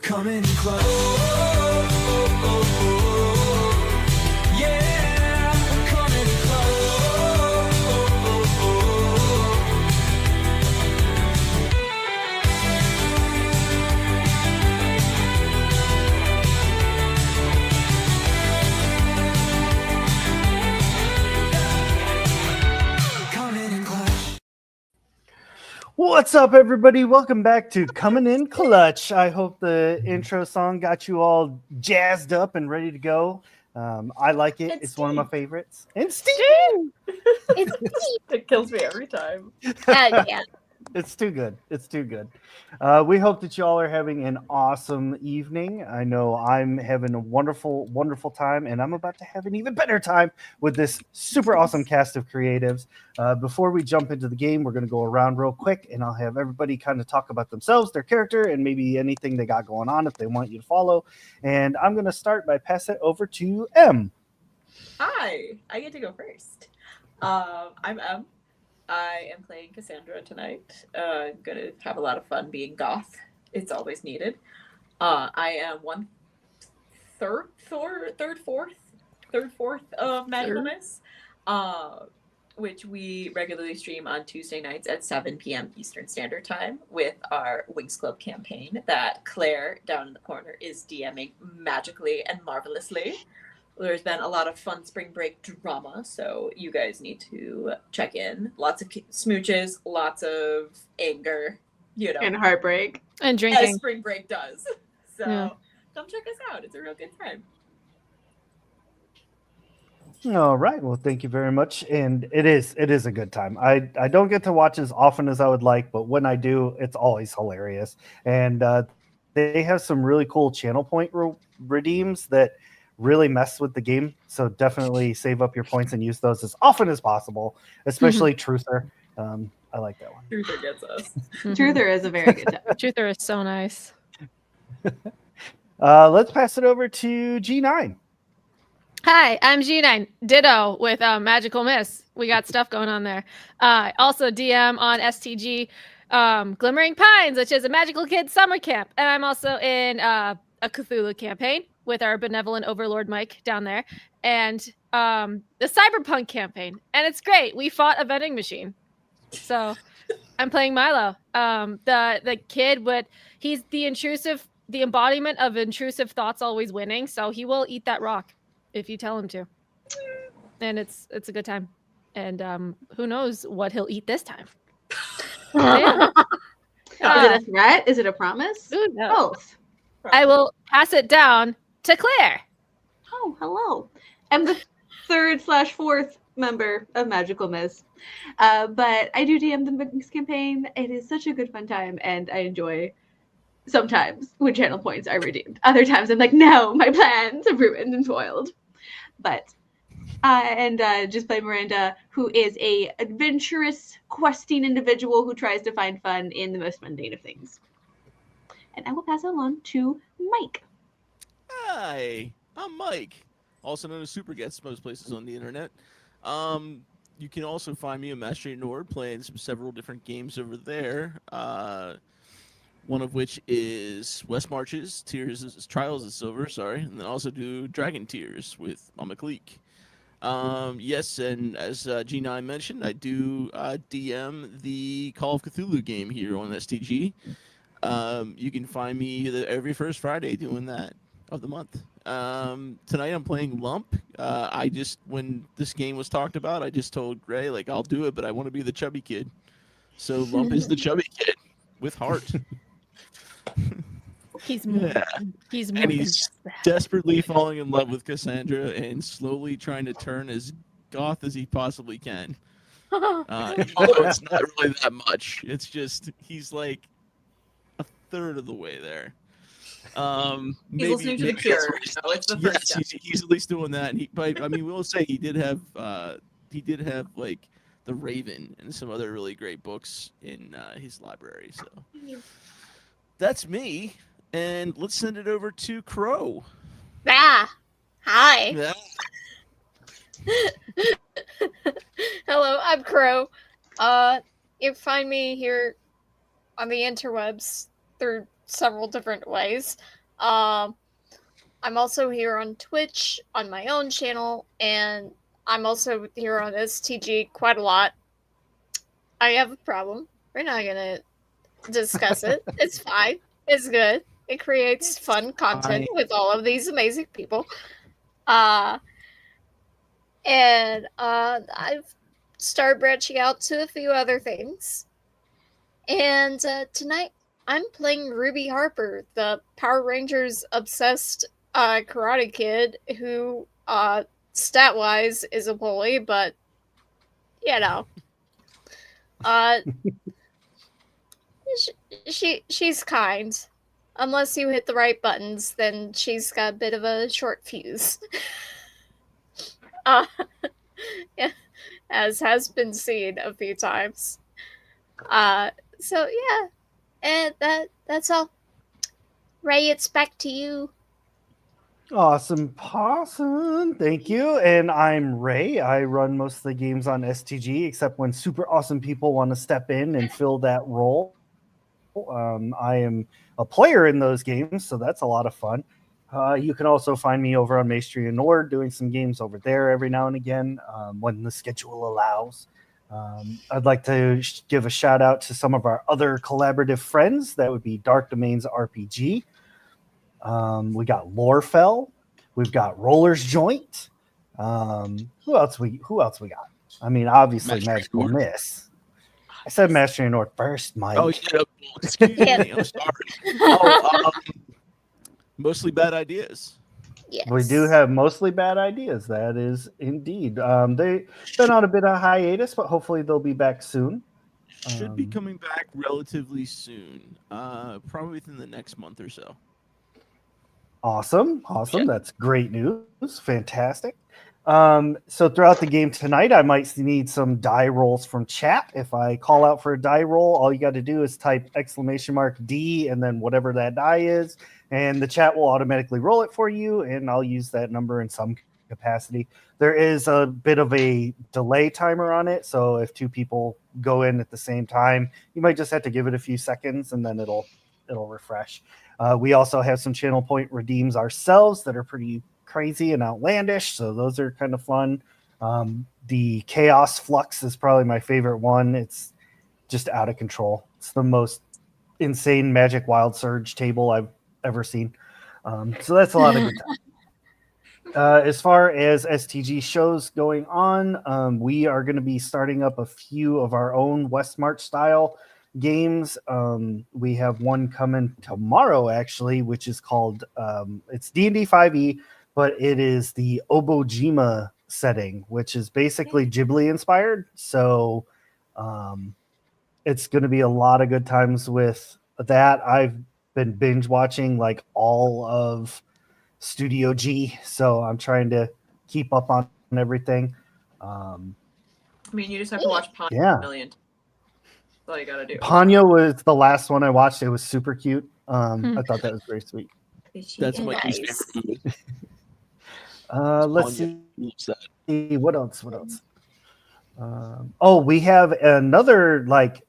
coming close. Yeah, we're coming close. Coming in clutch. What's up, everybody? Welcome back to Coming in Clutch. I hope the intro song got you all jazzed up and ready to go. I like it. It's one of my favorites. And Steve! It's It kills me every time. yeah. It's too good. It's too good. We hope that you all are having an awesome evening. I know I'm having a wonderful, wonderful time, and I'm about to have an even better time with this super awesome cast of creatives. Before we jump into the game, we're going to go around real quick, and I'll have everybody kind of talk about themselves, their character, and maybe anything they got going on if they want you to follow. And I'm going to start by passing it over to M. Hi, I get to go first. I'm Em. I am playing Cassandra tonight. I'm gonna have a lot of fun being goth. It's always needed. I am third fourth of Magical Miss, which we regularly stream on Tuesday nights at 7 p.m. Eastern Standard Time with our Wings Club campaign that Claire down in the corner is DMing magically and marvelously. There's been a lot of fun spring break drama, so you guys need to check in. Lots of smooches, lots of anger, and heartbreak. And as drinking. spring break does. So come check us out. It's a real good time. All right. Well, thank you very much. And it is a good time. I don't get to watch as often as I would like, but when I do, it's always hilarious. And they have some really cool channel point redeems that really mess with the game. So definitely save up your points and use those as often as possible, especially Truther. I like that one. Truther gets us. Truther is a very good time. Truther is so nice. Let's pass it over to G9. Hi, I'm G9. Ditto with Magical Miss. We got stuff going on there. Also DM on STG Glimmering Pines, which is a Magical Kids summer camp. And I'm also in a Cthulhu campaign with our benevolent overlord Mike down there. And the Cyberpunk campaign. And it's great. We fought a vending machine. So I'm playing Milo. The kid he's the embodiment of intrusive thoughts always winning. So he will eat that rock if you tell him to. And it's a good time. And who knows what he'll eat this time. Yeah. Is it a threat? Is it a promise? Who knows? Both. I will pass it down to Claire. Oh, hello. I'm the 3rd/4th member of Magical Miss. But I do DM the Wings campaign. It is such a good fun time, and I enjoy sometimes when channel points are redeemed. Other times I'm like, no, my plans are ruined and spoiled. But just play Miranda, who is a adventurous, questing individual who tries to find fun in the most mundane of things. And I will pass it along to Mike. Hi, I'm Mike, also known as Super Gets most places on the internet. You can also find me on Mastery Nord playing several different games over there. One of which is West Marches, Trials of Silver, and then also do Dragon Tears with Mama Cleek. Yes, and as G9 mentioned, I do DM the Call of Cthulhu game here on STG. You can find me every first Friday doing that of the month. Tonight I'm playing Lump. When this game was talked about, I just told Gray, I'll do it, but I want to be the chubby kid. So Lump is the chubby kid with heart. He's more. He's more. And he's desperately falling in love with Cassandra and slowly trying to turn as goth as he possibly can. Although it's not really that much. It's just he's like a third of the way there. He's listening to The Cure. So it's the first step. He's at least doing that. But we'll say he did have like The Raven and some other really great books in his library. So that's me. And let's send it over to Crow. Ah, hi. Yeah. Hello, I'm Crow. You can find me here on the interwebs through several different ways. I'm also here on Twitch on my own channel, and I'm also here on STG quite a lot. I have a problem. We're not gonna discuss it. It's fine. It's good. It creates fun content with all of these amazing people. And I've started branching out to a few other things. And tonight I'm playing Ruby Harper, the Power Rangers obsessed karate kid who, stat wise, is a bully, but you know, she's kind. Unless you hit the right buttons, then she's got a bit of a short fuse. Yeah, as has been seen a few times. So yeah, and that's all. Ray, it's back to you. Awesome possum. Thank you. And I'm Ray. I run most of the games on STG, except when super awesome people want to step in and fill that role. I am a player in those games, so that's a lot of fun. You can also find me over on Maestria and Nord doing some games over there every now and again when the schedule allows. I'd like to give a shout out to some of our other collaborative friends. That would be Dark Domains RPG. We got Lorefell. We've got Rollers Joint. Who else we got? I mean, obviously Magical Miss. I said Master and North first, Mike. Oh, yeah. Excuse me. I'm sorry. Mostly bad ideas. Yes. We do have mostly bad ideas. That is indeed. They've been on a bit of hiatus, but hopefully they'll be back soon. Should be coming back relatively soon. Probably within the next month or so. Awesome. Yeah. That's great news. Fantastic. So throughout the game tonight, I might need some die rolls from chat. If I call out for a die roll, all you got to do is type !D and then whatever that die is, and the chat will automatically roll it for you, and I'll use that number in some capacity. There is a bit of a delay timer on it, so if two people go in at the same time, you might just have to give it a few seconds, and then it'll refresh. We also have some channel point redeems ourselves that are pretty crazy and outlandish, so those are kind of fun. The Chaos Flux is probably my favorite one. It's just out of control. It's the most insane Magic Wild Surge table I've ever seen. So that's a lot of good time. As far as STG shows going on, we are going to be starting up a few of our own West March style games. We have one coming tomorrow, actually, which is called it's D&D 5e, but it is the Obojima setting, which is basically Ghibli inspired. So it's going to be a lot of good times with that. I've been binge watching like all of Studio G, so I'm trying to keep up on everything. I mean, you just have to watch Ponyo Yeah. a million. That's all you gotta do. Ponyo was the last one I watched. It was super cute. I thought that was very sweet. That's my Nice. favorite movie. Let's Ponyo loves that. see what else. We have another like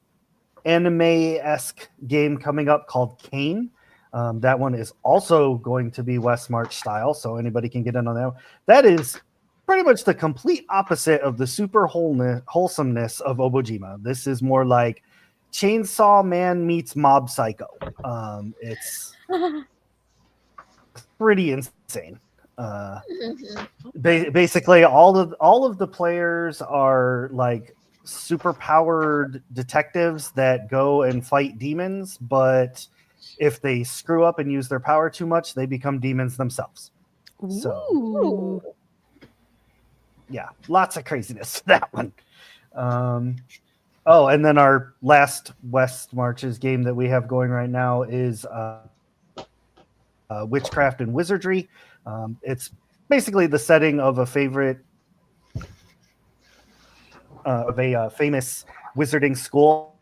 anime-esque game coming up called Kane. That one is also going to be West March style, so anybody can get in on that one. That is pretty much the complete opposite of the super wholesomeness of Obojima. This is more like Chainsaw Man meets Mob Psycho. It's pretty insane. Basically, all of the players are like super powered detectives that go and fight demons, but if they screw up and use their power too much, they become demons themselves. So Ooh. yeah, lots of craziness to that one. And then our last West Marches game that we have going right now is Witchcraft and Wizardry. It's basically the setting of a favorite of a famous wizarding school.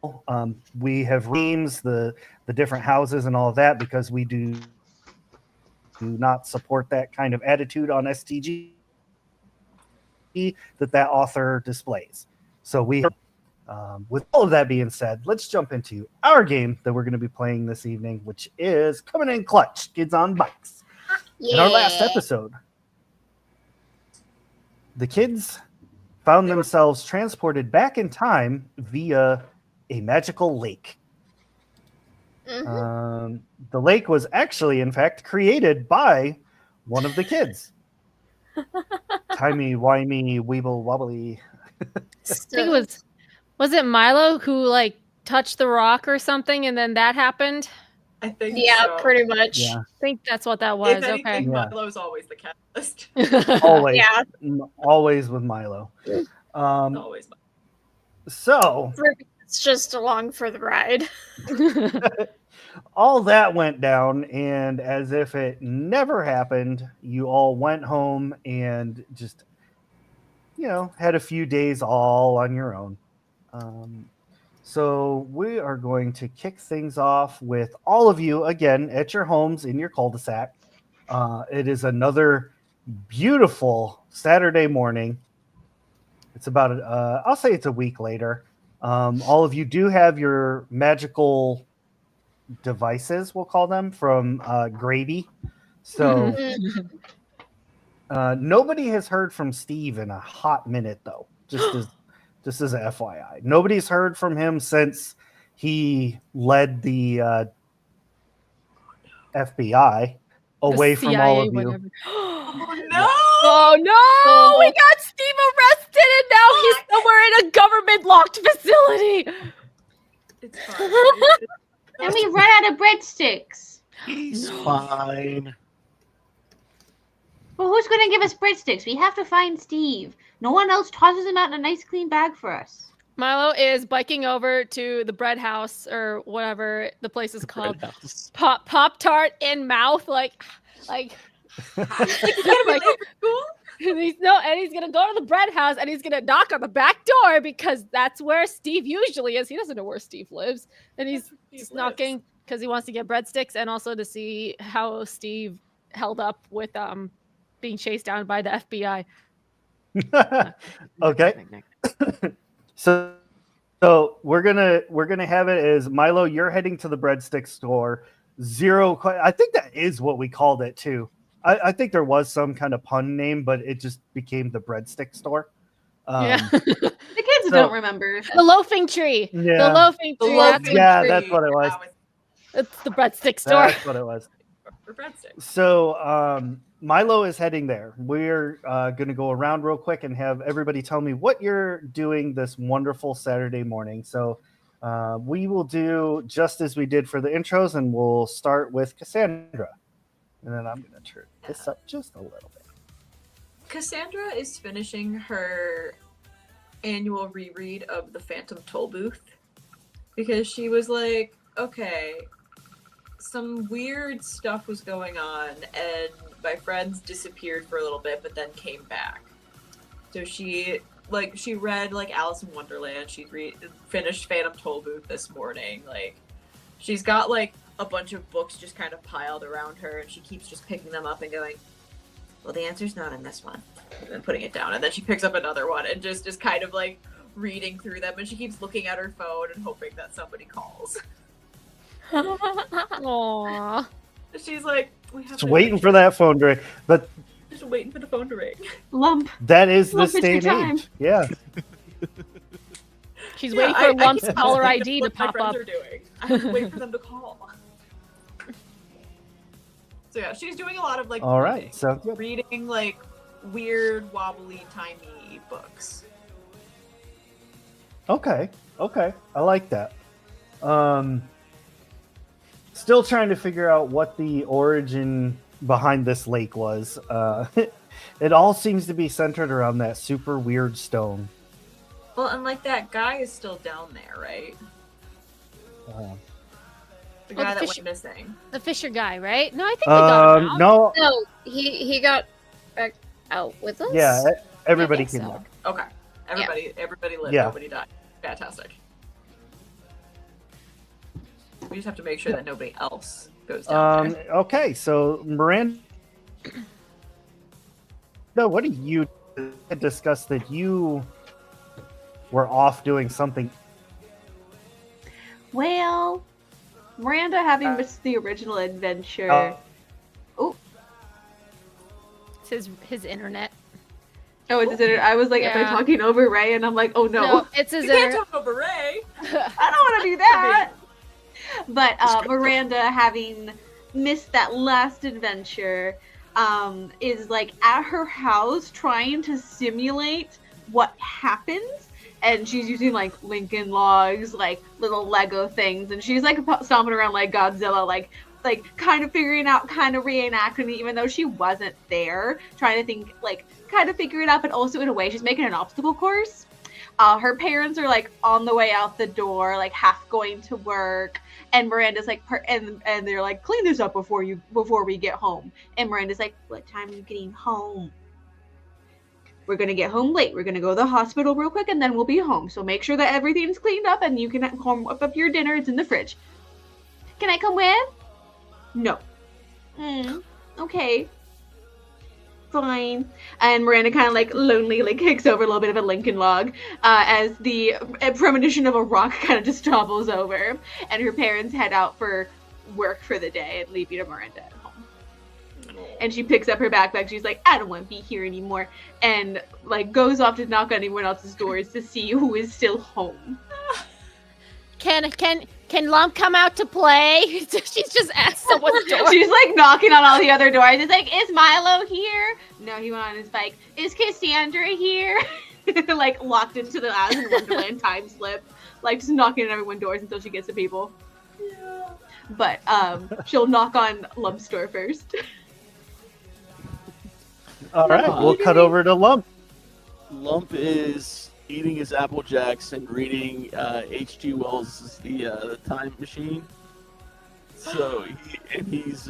We have reams, the different houses and all of that, because we do not support that kind of attitude on STG that author displays. So we With all of that being said, let's jump into our game that we're going to be playing this evening, which is Coming in Clutch, Kids on Bikes. Yeah. In our last episode, the kids found themselves transported back in time via a magical lake. Mhm. The lake was actually, in fact, created by one of the kids. Timey-wimey, weeble-wobbly. I think it was it Milo who like touched the rock or something and then that happened? I think Yeah, so. pretty much. Yeah, I think that's what that was. If anything, Yeah. Milo's always the catalyst. always. Yeah. Always with Milo. Always. So, It's just along for the ride. all that went down, and as if it never happened, you all went home and just, had a few days all on your own. So we are going to kick things off with all of you again at your homes in your cul-de-sac. It is another beautiful Saturday morning. It's about, I'll say it's a week later. All of you do have your magical devices, we'll call them, from Grady. So nobody has heard from Steve in a hot minute, though. Just as a FYI, nobody's heard from him since he led the FBI away from all of you. Oh no! Oh no! We got Steve arrested and now he's somewhere in a government locked facility. It's fine. And we ran out of breadsticks. He's fine. Well, who's going to give us breadsticks? We have to find Steve. No one else tosses them out in a nice clean bag for us. Milo is biking over to the bread house or whatever the place is called. Pop Tart in mouth, like Like, and he's gonna go to the bread house and he's gonna knock on the back door because that's where Steve usually is. He doesn't know where Steve lives, and he's just knocking because he wants to get breadsticks and also to see how Steve held up with being chased down by the FBI. Okay. So we're gonna have it as Milo. You're heading to the breadstick store. I think that is what we called it too. I think there was some kind of pun name, but it just became the breadstick store. Yeah, The kids don't remember. the loafing tree. Yeah. The loafing The tree. loafing Yeah, tree. that's what it was. That was It's the breadstick store. That's what it was. for breadsticks. So Milo is heading there. We're going to go around real quick and have everybody tell me what you're doing this wonderful Saturday morning. So we will do just as we did for the intros, and we'll start with Cassandra. And then I'm going to turn this up just a little bit. Cassandra is finishing her annual reread of the Phantom Toll Booth because she was like, okay, some weird stuff was going on and my friends disappeared for a little bit but then came back. So she read like Alice in Wonderland. She finished Phantom Toll Booth this morning. Like, she's got like a bunch of books just kind of piled around her and she keeps just picking them up and going, well, the answer's not in this one, and then putting it down, and then she picks up another one and just kind of like reading through them, and she keeps looking at her phone and hoping that somebody calls. Aww. She's like, we have Just waiting for that phone to ring. But just waiting for the phone to ring. Lump. that is Lump this is day your and time. age. Yeah. She's Yeah, waiting for I Lump's keep caller asking ID to what my pop friends up. are doing. I have to wait for them to call. So yeah, she's doing a lot of like All right. reading. So good. Reading like weird, wobbly, timey books. Okay. I like that. Still trying to figure out what the origin behind this lake was. It all seems to be centered around that super weird stone. Well, and like that guy is still down there, right? The Well, guy the that fish- went missing. The Fisher guy, right? No, I think we got him out. No. No, he got back out with us. Yeah. Everybody I came think so. back. Okay. Everybody lived, Yeah. nobody died. Fantastic. We just have to make sure that nobody else goes down there. Okay. So Miranda, what do you discuss that you were off doing something. Well, Miranda having missed the original adventure. It's his internet. Oh, is it? I was like, am I Yeah. talking over Ray? And I'm like, oh no, It's his You can't internet. talk over Ray. I don't want to do that. But Miranda having missed that last adventure, is like at her house trying to simulate what happens. And she's using like Lincoln Logs, like little Lego things, and she's like stomping around like Godzilla, like kind of figuring out, kind of reenacting it, even though she wasn't there, trying to think, like kind of figure it out, but also in a way she's making an obstacle course. Her parents are like on the way out the door, like half going to work, and Miranda's like, and they're like, clean this up before we get home. And Miranda's like, what time are you getting home? We're gonna get home late. We're gonna go to the hospital real quick, and then we'll be home. So make sure that everything's cleaned up, and you can warm up your dinner. It's in the fridge. Can I come with? No. Okay. Fine. And Miranda kind of like lonely, like kicks over a little bit of a Lincoln Log, as the premonition of a rock kind of just topples over, and her parents head out for work for the day and leave Miranda at home. And she picks up her backpack. She's like, I don't want to be here anymore, and like goes off to knock on anyone else's doors to see who is still home. Can Lump come out to play? She's just asked someone's door. She's like knocking on all the other doors. It's like, is Milo here? No, he went on his bike. Is Cassandra here? Like locked into the Alice in Wonderland time slip, like just knocking on everyone's doors until she gets to people. Yeah. But she'll knock on Lump's door first. All right, we'll cut over to Lump. Lump is eating his Apple Jacks and reading H.G. Wells' the Time Machine. So he's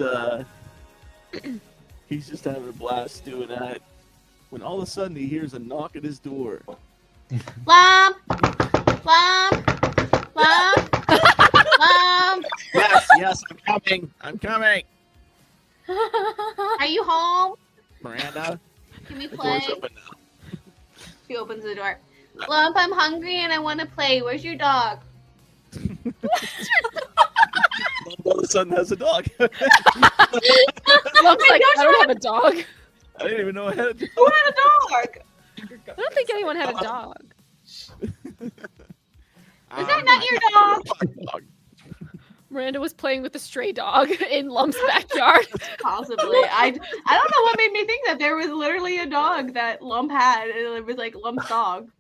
just having a blast doing that. When all of a sudden he hears a knock at his door. Lump! Lump! Lump! Lump! Yes, I'm coming. Are you home? Miranda, Can we the play? door's open now. She opens the door. Lump, I'm hungry and I want to play. Where's your dog? Lump all of a sudden has a dog. Lump's like, I don't have a dog. I didn't even know I had a dog. Who had a dog? I don't think anyone had a dog. Is that not your dog? Miranda was playing with a stray dog in Lump's backyard. Possibly. I don't know what made me think that there was literally a dog that Lump had, and it was like Lump's dog.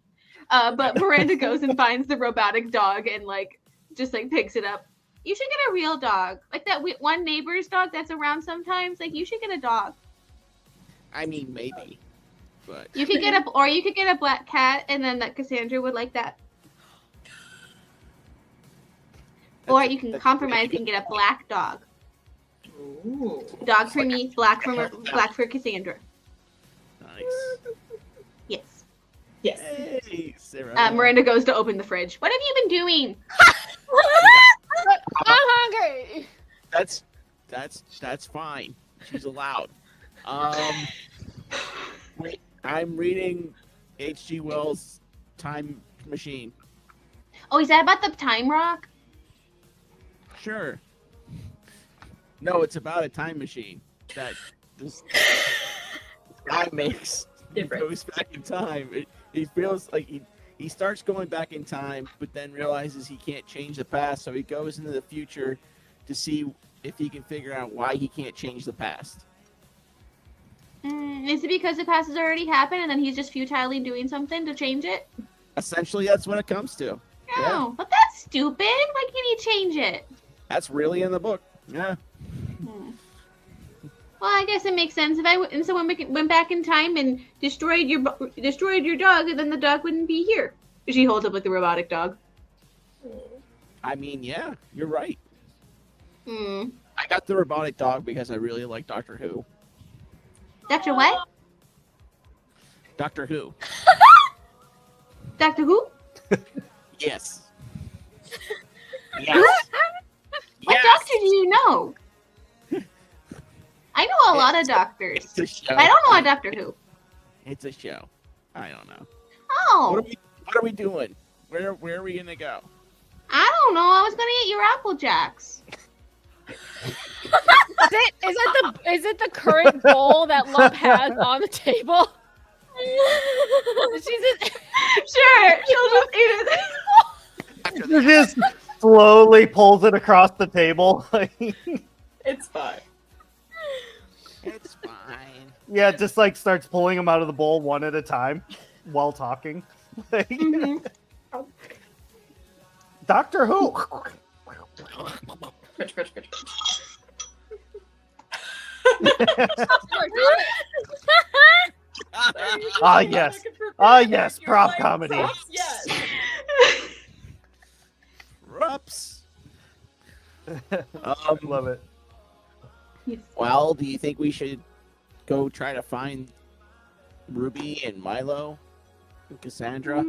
But Miranda goes and finds the robotic dog and like just like picks it up. You should get a real dog, like that one neighbor's dog that's around sometimes. Like you should get a dog. I mean, maybe, but You could get a black cat, and then that Cassandra would like that. Or you can compromise and get a black dog. Ooh. Dog for me, black for Cassandra. nice. Yes. Yes. Hey, Sarah. Miranda goes to open the fridge. What have you been doing? I'm hungry. That's fine. She's allowed. Wait, I'm reading H.G. Wells' Time Machine. Oh, is that about the time rock? Sure. No, it's about a time machine that this guy makes. He Different. goes back in time. He feels like he starts going back in time, but then realizes he can't change the past, so he goes into the future to see if he can figure out why he can't change the past. Is it because the past has already happened and then he's just futilely doing something to change it? Essentially, that's what it comes to. No, Yeah. but that's stupid. Why can't he change it? That's really in the book. Yeah. Well, I guess it makes sense. If someone went back in time and destroyed your dog, then the dog wouldn't be here. She holds up like the robotic dog. I mean, yeah, you're right. Hmm. I got the robotic dog because I really like Doctor Who. Doctor what? Doctor Who. Doctor who? Yes. What Yes. doctor do you know? I know a lot of doctors. It's a show. I don't know a Doctor Who. It's a show. I don't know. Oh. What are we doing? Where are we gonna go? I don't know. I was gonna eat your Apple Jacks. Is it the current bowl that Lump has on the table? Sure, she'll just eat it. After She just slowly pulls it across the table. It's fine. It's fine. Yeah, just like starts pulling them out of the bowl one at a time while talking. Mhm. Doctor Who. Crunch, crunch, crunch, crunch. Ah, yes. Ah, yes, prop comedy. Yes. Rups. Love it. Yes. Well, do you think we should go try to find Ruby and Milo and Cassandra?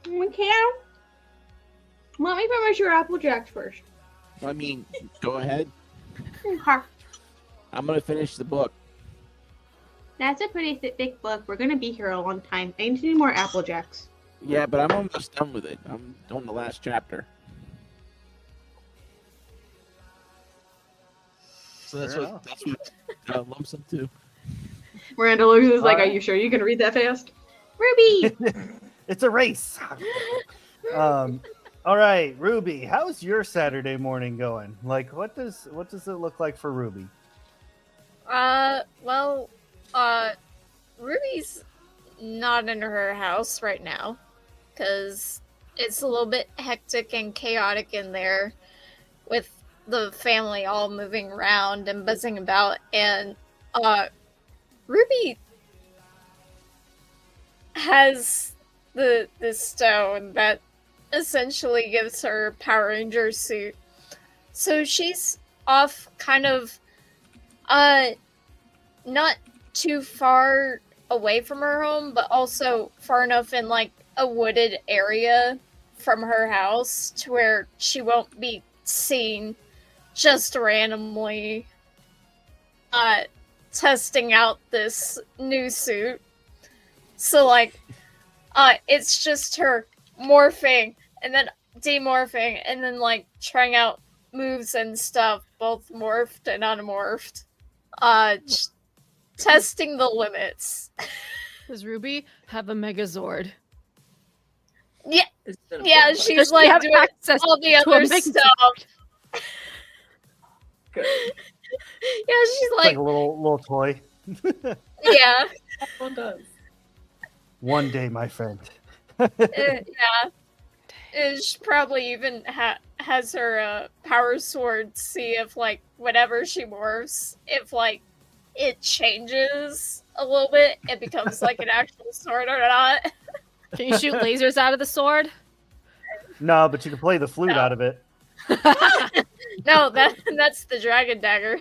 We can. Let me finish your Apple Jacks first. I mean, go ahead. Okay. I'm gonna finish the book. That's a pretty thick book. We're gonna be here a long time. I need more Apple Jacks. Yeah, but I'm almost done with it. I'm on the last chapter. So Fair enough. that's what lumps up to. Miranda looks is like, Alright. "Are you sure you can read that fast?" Ruby. It's a race. All right, Ruby, how's your Saturday morning going? Like, what does it look like for Ruby? Well, Ruby's not in her house right now because it's a little bit hectic and chaotic in there with the family all moving around and buzzing about. And Ruby has the stone that essentially gives her Power Ranger suit. So she's off kind of not too far away from her home, but also far enough in like a wooded area from her house to where she won't be seen just randomly testing out this new suit. So like it's just her morphing and then demorphing and then like trying out moves and stuff, both morphed and unmorphed. Testing the limits. Does Ruby have a Megazord? Yeah, Is it a yeah, book? she's Does she like have doing access all the to a other Megazord? stuff. Good. Yeah, she's It's like a little toy. yeah, One does. One day, my friend. yeah. She probably even has her power sword. See if like whenever she morphs, if like it changes a little bit, it becomes like an actual sword or not. Can you shoot lasers out of the sword? No, but you can play the flute No. out of it. No, that's the dragon dagger.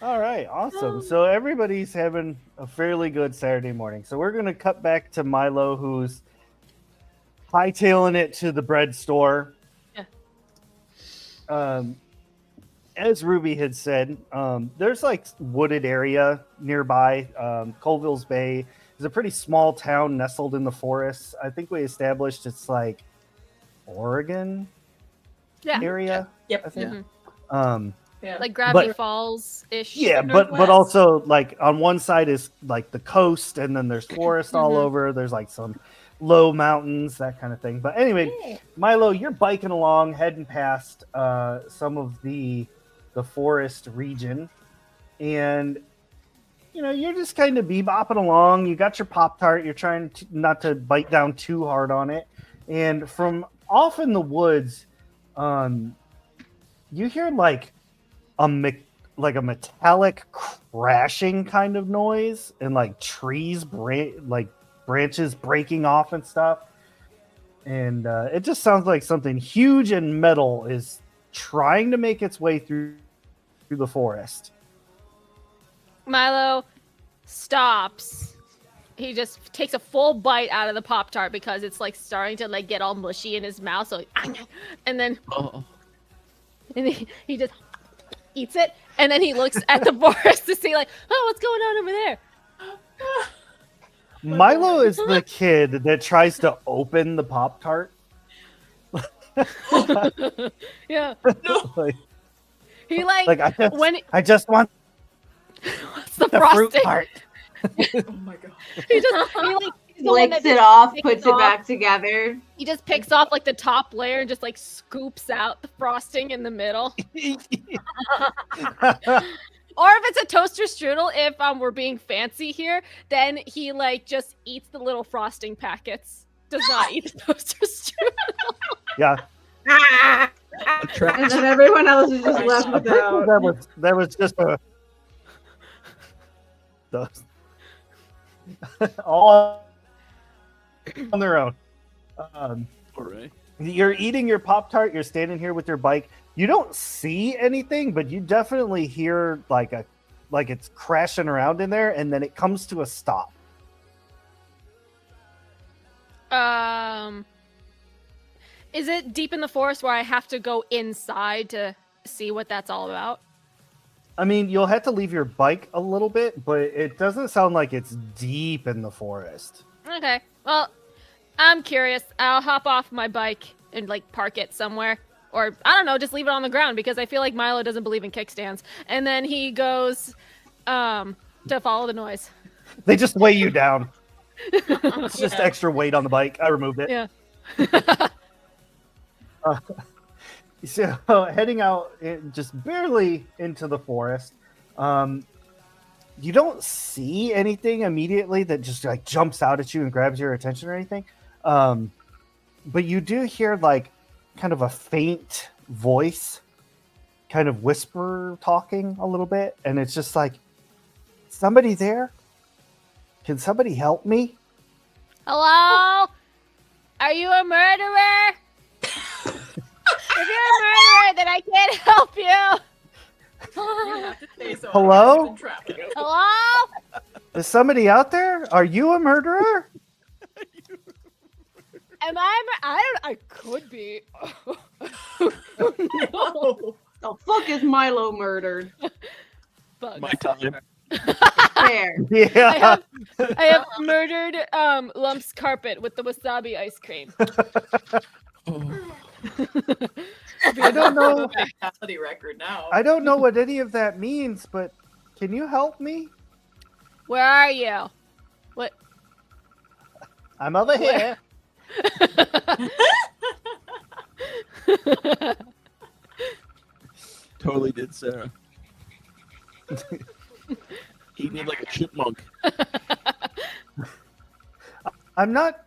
All right, awesome. So everybody's having a fairly good Saturday morning. So we're gonna cut back to Milo, who's hightailing it to the bread store. Yeah. As Ruby had said, there's like wooded area nearby. Colville's Bay is a pretty small town nestled in the forest. I think we established it's like Oregon Yeah. area. Yep. I think. Mhm. Yeah. Like Gravity But- Falls ish. Yeah, Northwest. but also like on one side is like the coast, and then there's forest all Mhm. over. There's like some low mountains, that kind of thing. But anyway, Yeah. Milo, you're biking along, heading past some of the forest region, and you know you're just kind of bebopping along. You got your Pop-Tart. You're trying to, not to bite down too hard on it, and from off in the woods, you hear like a metallic crashing kind of noise, and like trees branches breaking off and stuff, and it just sounds like something huge and metal is trying to make its way through the forest. Milo stops. He just takes a full bite out of the Pop-Tart because it's like starting to like get all mushy in his mouth. So, and then Oh, he just eats it, and then he looks at the forest to see like, oh, what's going on over there? Milo is the kid that tries to open the Pop Tart. Yeah. like, He like when I just want what's the the fruit frosting? part. Oh my god. He like he's the one Licks that it off, picks puts it off. back together. He just picks off like the top layer and just like scoops out the frosting in the middle. Or if it's a toaster strudel, if we're being fancy here, then he like just eats the little frosting packets. Does not eat the toaster strudel. Yeah, And then everyone else is just left without. that was just a those all on their own. All right. You're eating your Pop Tart. You're standing here with your bike. You don't see anything, but you definitely hear like it's crashing around in there, and then it comes to a stop. Is it deep in the forest where I have to go inside to see what that's all about? I mean, you'll have to leave your bike a little bit, but it doesn't sound like it's deep in the forest. Okay. Well, I'm curious. I'll hop off my bike and like park it somewhere. Or I don't know, just leave it on the ground because I feel like Milo doesn't believe in kickstands. And then he goes to follow the noise. They just weigh you down. It's just extra weight on the bike. I removed it. Yeah. So heading out just barely into the forest, you don't see anything immediately that just like jumps out at you and grabs your attention or anything. But you do hear like kind of a faint voice, kind of whisper talking a little bit, and it's just like, somebody there? Can somebody help me? Hello? Are you a murderer? If you're a murderer, then I can't help you. You have to say so. Hello? I've been trapped. Hello? Is somebody out there? Are you a murderer? Am I could be. Oh, The fuck is Milo murdered? Bugs. My time. There. Yeah. I have murdered Lump's carpet with the wasabi ice cream. I don't know. fatality record now. I don't know what any of that means, but can you help me? Where are you? What? I'm over here. Totally did, Sarah. Eating it like a chipmunk. I'm not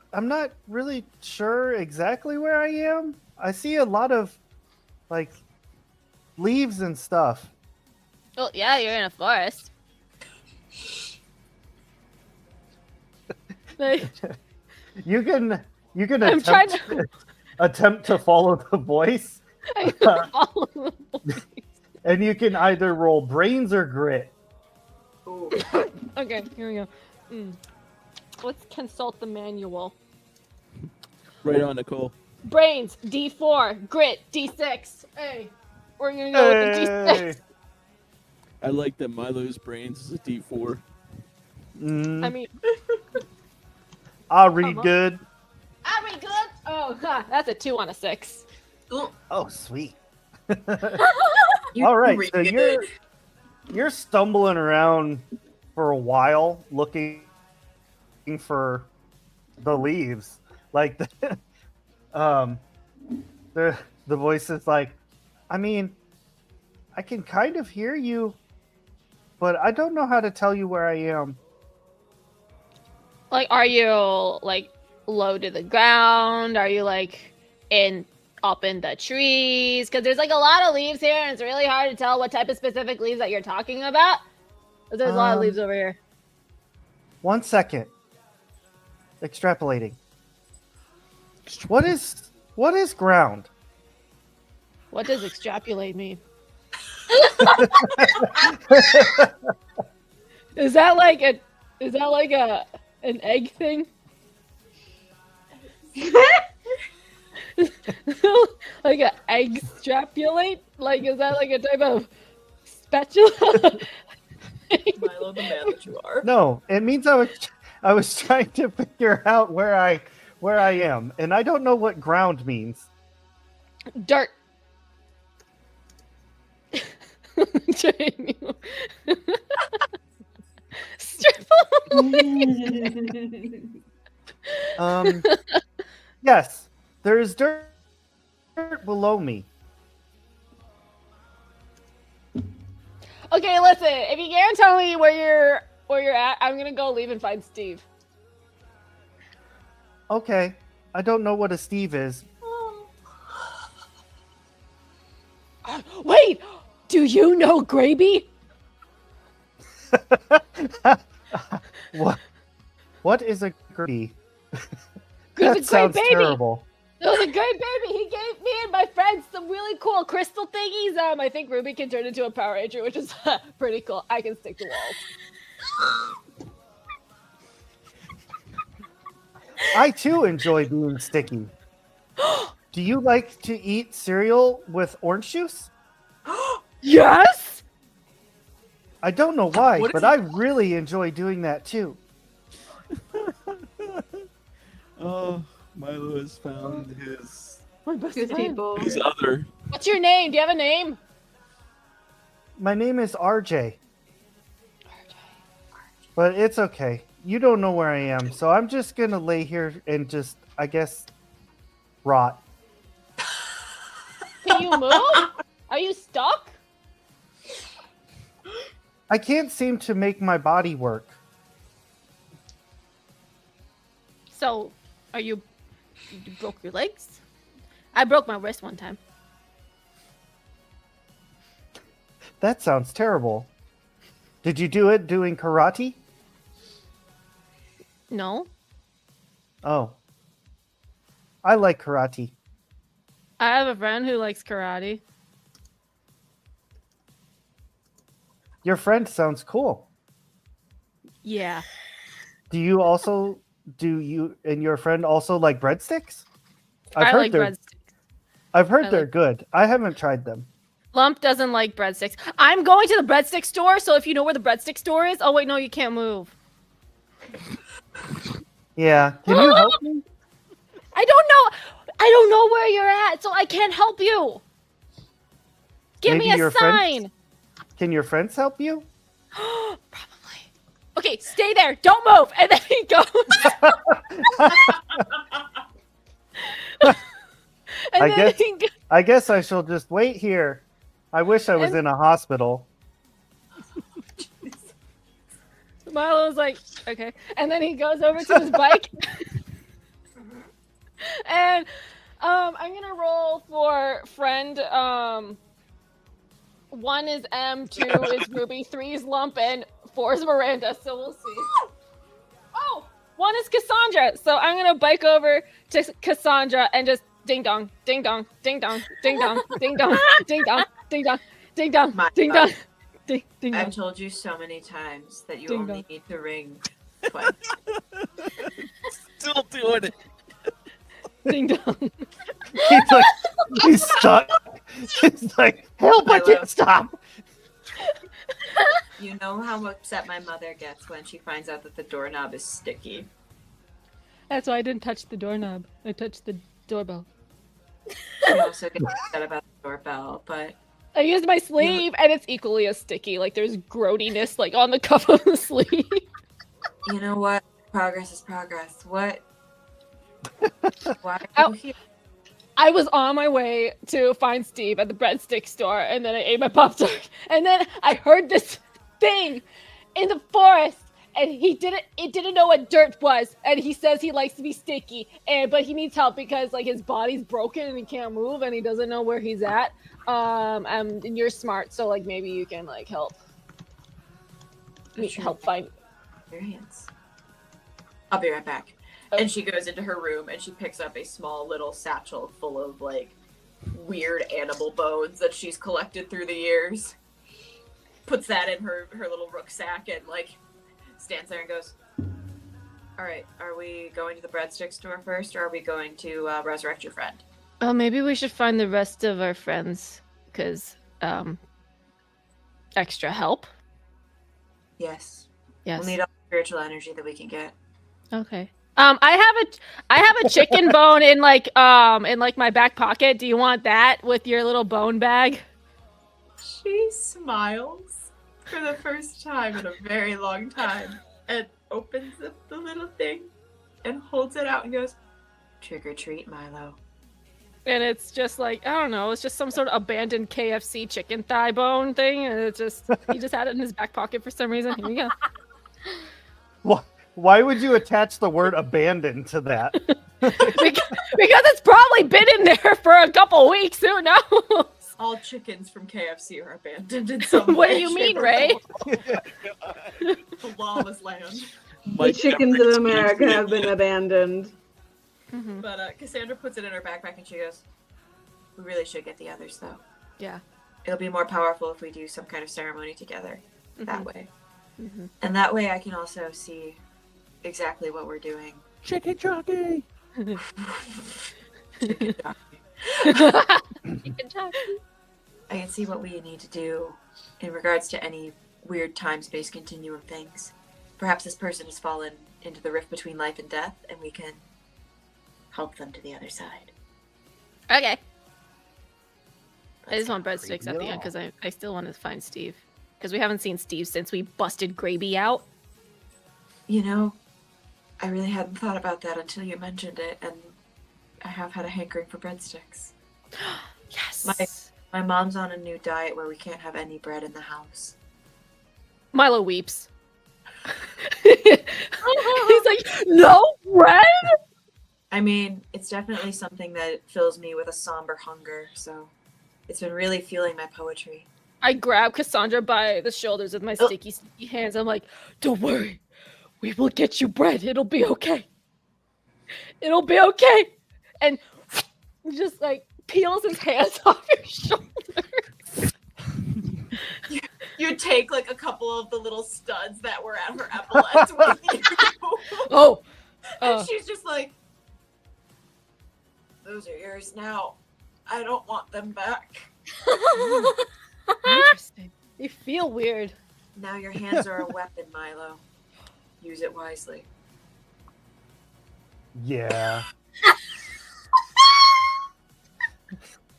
really sure exactly where I am. I see a lot of like leaves and stuff. Well, yeah, you're in a forest. Like, You can I'm trying attempt to follow the voice, I can follow the voice. and you can either roll brains or grit. Ooh. Okay, here we go. Let's consult the manual. Right on, Nicole. Brains, D4. Grit, D6. Hey, we're gonna go with the D6. Hey. I like that Milo's brains is a D4. Mm, I mean, I'll read Come on. good. are we good? Oh, that's a 2 on a 6. Ooh. Oh, sweet. You All right, read so good. you're stumbling around for a while looking for the leaves. Like the the voice is like, I mean, I can kind of hear you, but I don't know how to tell you where I am. Like, are you like low to the ground? Are you like up in the trees? Because there's like a lot of leaves here, and it's really hard to tell what type of specific leaves that you're talking about. But there's a lot of leaves over here. 1 second. Extrapolating. What is ground? What does extrapolate mean? Is that like an egg thing? Like an egg strapulate? Like, is that like a type of spatula? Milo, the man that you are. No, it means I was trying to figure out where I am, and I don't know what ground means. Dirt. Jamie. Strip Yes, there is dirt below me. Okay, listen. If you can't tell me where you're at, I'm gonna go leave and find Steve. Okay, I don't know what a Steve is. Wait, do you know Graby? What is a Graby? He's a That great sounds baby. terrible. It was a great baby. He gave me and my friends some really cool crystal thingies. I think Ruby can turn into a Power Ranger, which is pretty cool. I can stick to walls. I too enjoy being sticky. Do you like to eat cereal with orange juice? Yes. I don't know why, What is but it? I really enjoy doing that too. Oh, Milo has found his My best Good friend. people. other. What's your name? Do you have a name? My name is RJ. But it's okay. You don't know where I am, so I'm just gonna lay here and just, I guess, rot. Can you move? Are you stuck? I can't seem to make my body work. So, are you broke your legs? I broke my wrist one time. That sounds terrible. Did you do it doing karate? No, Oh. I like karate. I have a friend who likes karate. Your friend sounds cool. Yeah. Do you and your friend also like breadsticks? I like breadsticks. I've heard I they're like- good. I haven't tried them. Lump doesn't like breadsticks. I'm going to the breadstick store, so if you know where the breadstick store is, oh wait, no, you can't move. Yeah. Can you help me? I don't know where you're at, so I can't help you. Give Maybe me a your friends- sign. Can your friends help you? Probably. Okay, stay there. Don't move. And then he goes. And I then guess- he go- I guess I shall just wait here. I wish I was And- in a hospital. Milo's like, okay. And then he goes over to his bike. And I'm gonna roll for friend. 1 is M, 2 is Ruby, 3 is Lump, and 4 is Miranda. So we'll see. Oh, 1 is Cassandra. So I'm gonna bike over to Cassandra and just ding dong, ding dong, ding dong, ding dong, ding dong, ding dong, ding dong, ding dong, My ding God. dong, ding ding I've dong. told you so many times that you Ding only dong. need to ring twice. Still doing it. Ding dong. He's like, he's stuck. He's like, help! I I can't love- stop. You know how upset my mother gets when she finds out that the doorknob is sticky. That's why I didn't touch the doorknob. I touched the doorbell. She also gets upset about the doorbell, but I used my sleeve, and it's equally as sticky. Like there's grody-ness, like on the cuff of the sleeve. you know what? Progress is progress. What? Why Ow. are you here? I was on my way to find Steve at the breadstick store, and then I ate my Pop-Tart. And then I heard this thing in the forest, and he didn't know what dirt was, and he says he likes to be sticky, but he needs help because like his body's broken and he can't move, and he doesn't know where he's at. And you're smart, so like maybe you can like help me Sure. help find. Experience. I'll be right back. Oh. And she goes into her room and she picks up a small little satchel full of like weird animal bones that she's collected through the years. Puts that in her little rucksack and like stands there and goes, "All right, are we going to the breadstick store first, or are we going to resurrect your friend?" Oh, maybe we should find the rest of our friends, because extra help. Yes. Yes. We'll need all the spiritual energy that we can get. Okay. I have a chicken bone in like my back pocket. Do you want that with your little bone bag? She smiles for the first time in a very long time and opens up the little thing and holds it out and goes, "Trick or treat, Milo." And it's just like, I don't know, it's just some sort of abandoned KFC chicken thigh bone thing, and it's just he just had it in his back pocket for some reason. Here you go. Why would you attach the word abandoned to that? Because it's probably been in there for a couple weeks. Who knows? All chickens from KFC are abandoned in some What do way, you mean, shape, or Ray? form. The lawless land. The chickens of America have been abandoned. Mm-hmm. But Cassandra puts it in her backpack and she goes, "We really should get the others, though. Yeah. It'll be more powerful if we do some kind of ceremony together that Mhm. way. Mhm. And that way I can also see exactly what we're doing." Chicken jockey. Chicken jockey. Chicken jockey. I can see what we need to do in regards to any weird time-space continuum things. Perhaps this person has fallen into the rift between life and death, and we can help them to the other side. Okay. I Let's just want breadsticks at the end because I still want to find Steve. Because we haven't seen Steve since we busted Graby out. You know, I really hadn't thought about that until you mentioned it, and I have had a hankering for breadsticks. Yes. My mom's on a new diet where we can't have any bread in the house. Milo weeps. He's like, no bread? I mean, it's definitely something that fills me with a somber hunger, so it's been really fueling my poetry. I grab Cassandra by the shoulders with my sticky hands. I'm like, don't worry. We will get you bread. It'll be okay. It'll be okay. And he just like peels his hands off your shoulders. You take like a couple of the little studs that were at her epaulets with you. Oh. And she's just like, "Those are yours now. I don't want them back. Interesting. You feel weird. Now your hands are a weapon, Milo. Use it wisely." Yeah.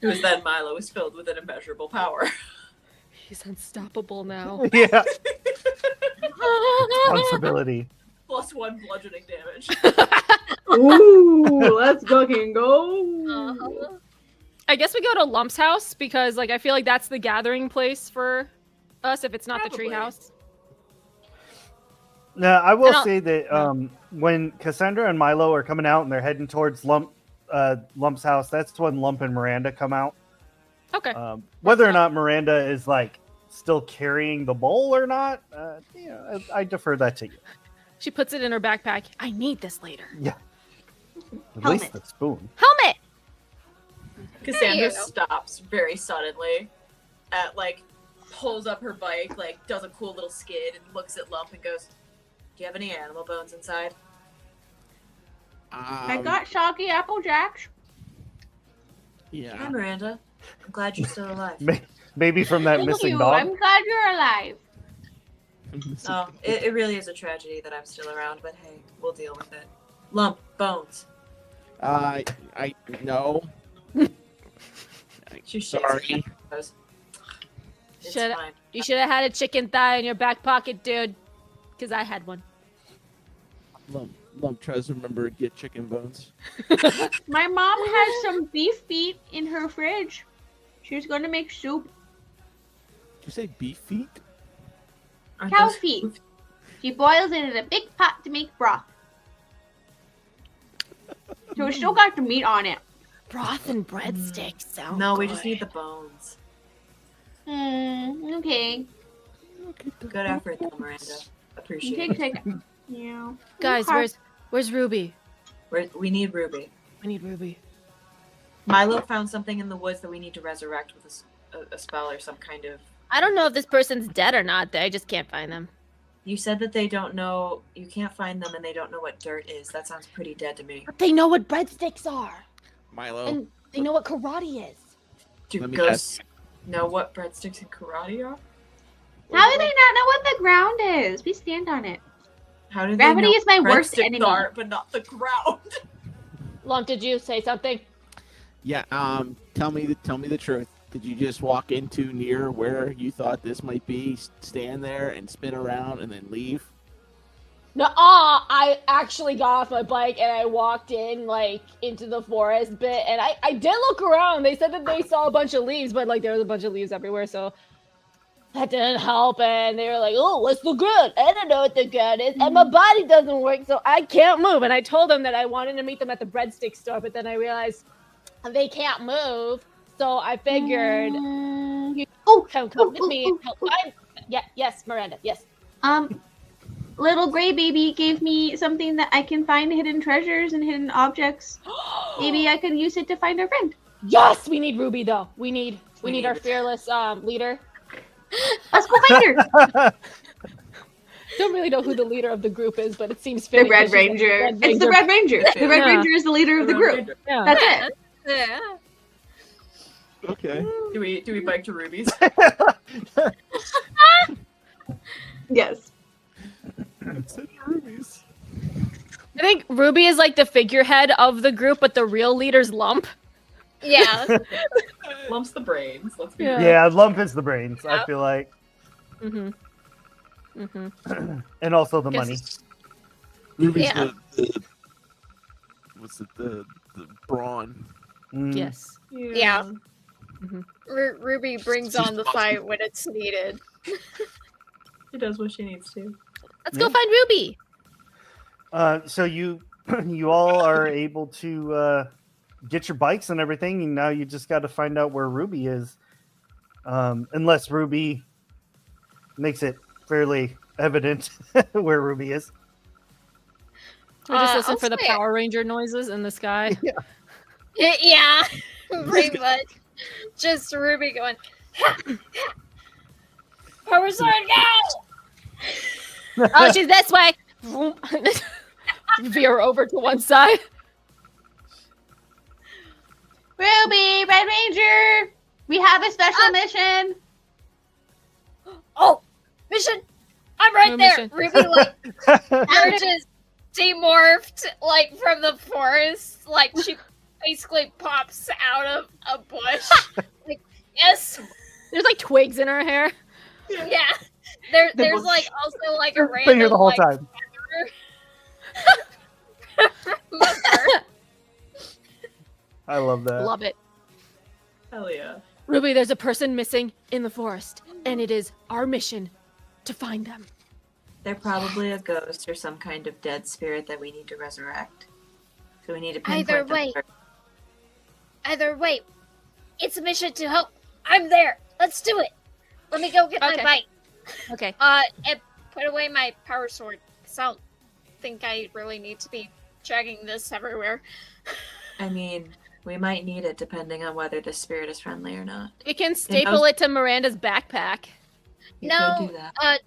Because then Milo is filled with an immeasurable power. He's unstoppable now. Yeah. Responsibility. +1 bludgeoning damage. Ooh, let's fucking go. Uh-huh. I guess we go to Lump's house because like I feel like that's the gathering place for us if it's not Probably. the treehouse. Now, I will And I'll- say that when Cassandra and Milo are coming out and they're heading towards Lump's house, that's when Lump and Miranda come out. Okay. Whether or not Miranda is like still carrying the bowl or not, I defer that to you. She puts it in her backpack. I need this later. Yeah. At Helmet. least the spoon. Helmet. Cassandra you. stops very suddenly at pulls up her bike, does a cool little skid and looks at Lump and goes, "Do you have any animal bones inside?" I got soggy apple jacks. Hi, Yeah. Miranda. I'm glad you're still alive. Maybe from that Thank missing you. dog. I'm glad you're alive. Oh, it really is a tragedy that I'm still around, but hey, we'll deal with it. Lump, bones. I no. She shakes her Sorry. head and goes, "It's Should- fine." You should have had a chicken thigh in your back pocket, dude. Because I had one. Lump tries to remember to get chicken bones. My mom has some beef feet in her fridge. She's going to make soup. Did you say beef feet? Aren't Cow those- feet. She boils it in a big pot to make broth. So it's still got the meat on it. Broth and breadsticks sound No, we just good. need the bones. Okay. Good effort, though, Miranda. Appreciate Take it. a second. Yeah. Guys, Okay. where's Ruby? We need Ruby. I need Ruby. Milo found something in the woods that we need to resurrect with a spell or some kind of. I don't know if this person's dead or not. I just can't find them. You said that they don't know. You can't find them, and they don't know what dirt is. That sounds pretty dead to me. But they know what breadsticks are. Milo. And they know what karate is. Do Let me ghosts know what breadsticks and karate are? How do they not know what the ground is? We stand on it. How did Gravity they know is my worst breadsticks enemy. are, but not the ground? Lump, did you say something? Yeah. Tell me the truth. Did you just walk into near where you thought this might be, stand there and spin around, and then leave? No, I actually got off my bike and I walked in like into the forest bit, and I did look around. They said that they saw a bunch of leaves, but like there was a bunch of leaves everywhere, so that didn't help. And they were like, "Oh, what's the good? I don't know what the good is, and my body doesn't work, so I can't move." And I told them that I wanted to meet them at the breadstick store, but then I realized they can't move, so I figured you come with me. And help find. Yeah, yes, Miranda, yes. Little gray baby gave me something that I can find hidden treasures and hidden objects. Maybe I could use it to find our friend. Yes, we need Ruby though. We need need our it. fearless leader. Let's go find her. Don't really know who the leader of the group is, but it seems The fitting. Red 'cause she's like Ranger. Red It's the Red Ranger. The Red Yeah. Ranger is the leader of the group. Yeah. That's it. Yeah. Okay. Do we bike to Ruby's? Yes. Send Rubies. I think Ruby is like the figurehead of the group, but the real leader's Lump. Yeah. Lumps the brains. Let's be Yeah. real. Yeah, Lump is the brains, I feel like. Mm-hmm. Mm-hmm. And also the Guess- money. Ruby's Yeah. the what's it, the brawn. Mm. Yes. Yeah. Mm-hmm. Ruby brings on the fight when it's needed. She does what she needs to. Let's Yeah. go find Ruby. So you you all are able to get your bikes and everything, and now you just got to find out where Ruby is. Unless Ruby makes it fairly evident where Ruby is. We just listen I'll for the say it. Power Ranger noises in the sky. Yeah, pretty much. Just Ruby going, Power Sword, go! Oh, she's this way. Veer over to one side. Ruby, Red Ranger, we have a special mission. Oh, mission! I'm right No there! mission. Ruby, like, emerges, demorphed, like, from the forest. Like, she basically pops out of a bush. Like, yes! There's like twigs in her hair. Yeah. There's, bush. like, also, like, a Been here random, the whole like, time. mother. I love that. Love it. Hell yeah. Ruby, there's a person missing in the forest, and it is our mission to find them. They're probably a ghost or some kind of dead spirit that we need to resurrect. So we need to pinpoint Either them way. first. Either way, it's a mission to help. I'm there. Let's do it. Let me go get Okay. my bike. Okay. And put away my power sword. 'Cause I don't think I really need to be dragging this everywhere. I mean, we might need it depending on whether the spirit is friendly or not. We can staple it to Miranda's backpack. You No, could do that.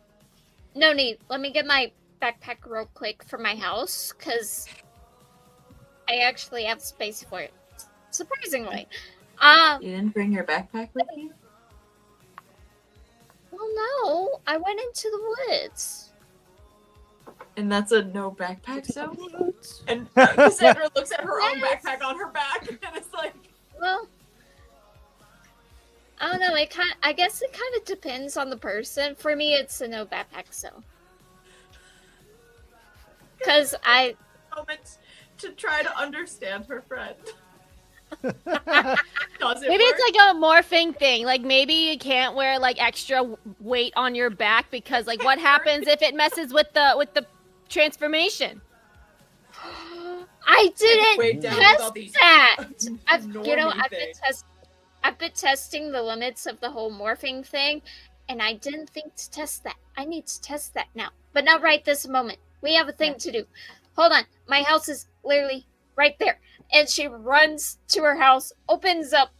No need. Let me get my backpack real quick for my house, because I actually have space for it. Surprisingly. You didn't bring your backpack with you? Well, no. I went into the woods. And that's a no backpack zone? And Cassandra looks at her own Yes. backpack on her back and it's like, Well, I don't know. I guess it kind of depends on the person. For me, it's a no backpack zone. Because I moment to try to understand her friend. Does it Maybe work? it's like a morphing thing. Like maybe you can't wear like extra weight on your back because like what happens if it messes with the transformation? I didn't Weighed down with all test these that. I've normie things. I've been testing the limits of the whole morphing thing, and I didn't think to test that. I need to test that now, but not right this moment. We have a thing to do. Hold on, my house is literally right there. And she runs to her house, opens up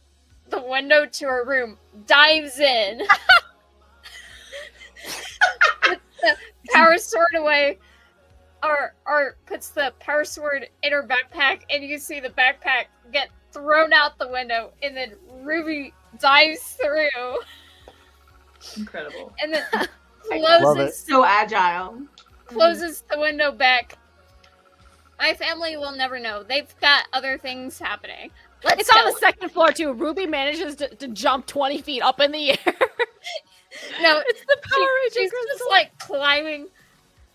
the window to her room, dives in, puts the power sword away, or puts the power sword in her backpack, and you see the backpack get thrown out the window, and then Ruby dives through, Incredible. and then Love it. closes So agile. closes the window back. My family will never know. They've got other things happening. Let's It's go. on the second floor too. Ruby manages to jump 20 feet up in the air. No, It's the Power Ranger she's Crystal. just like climbing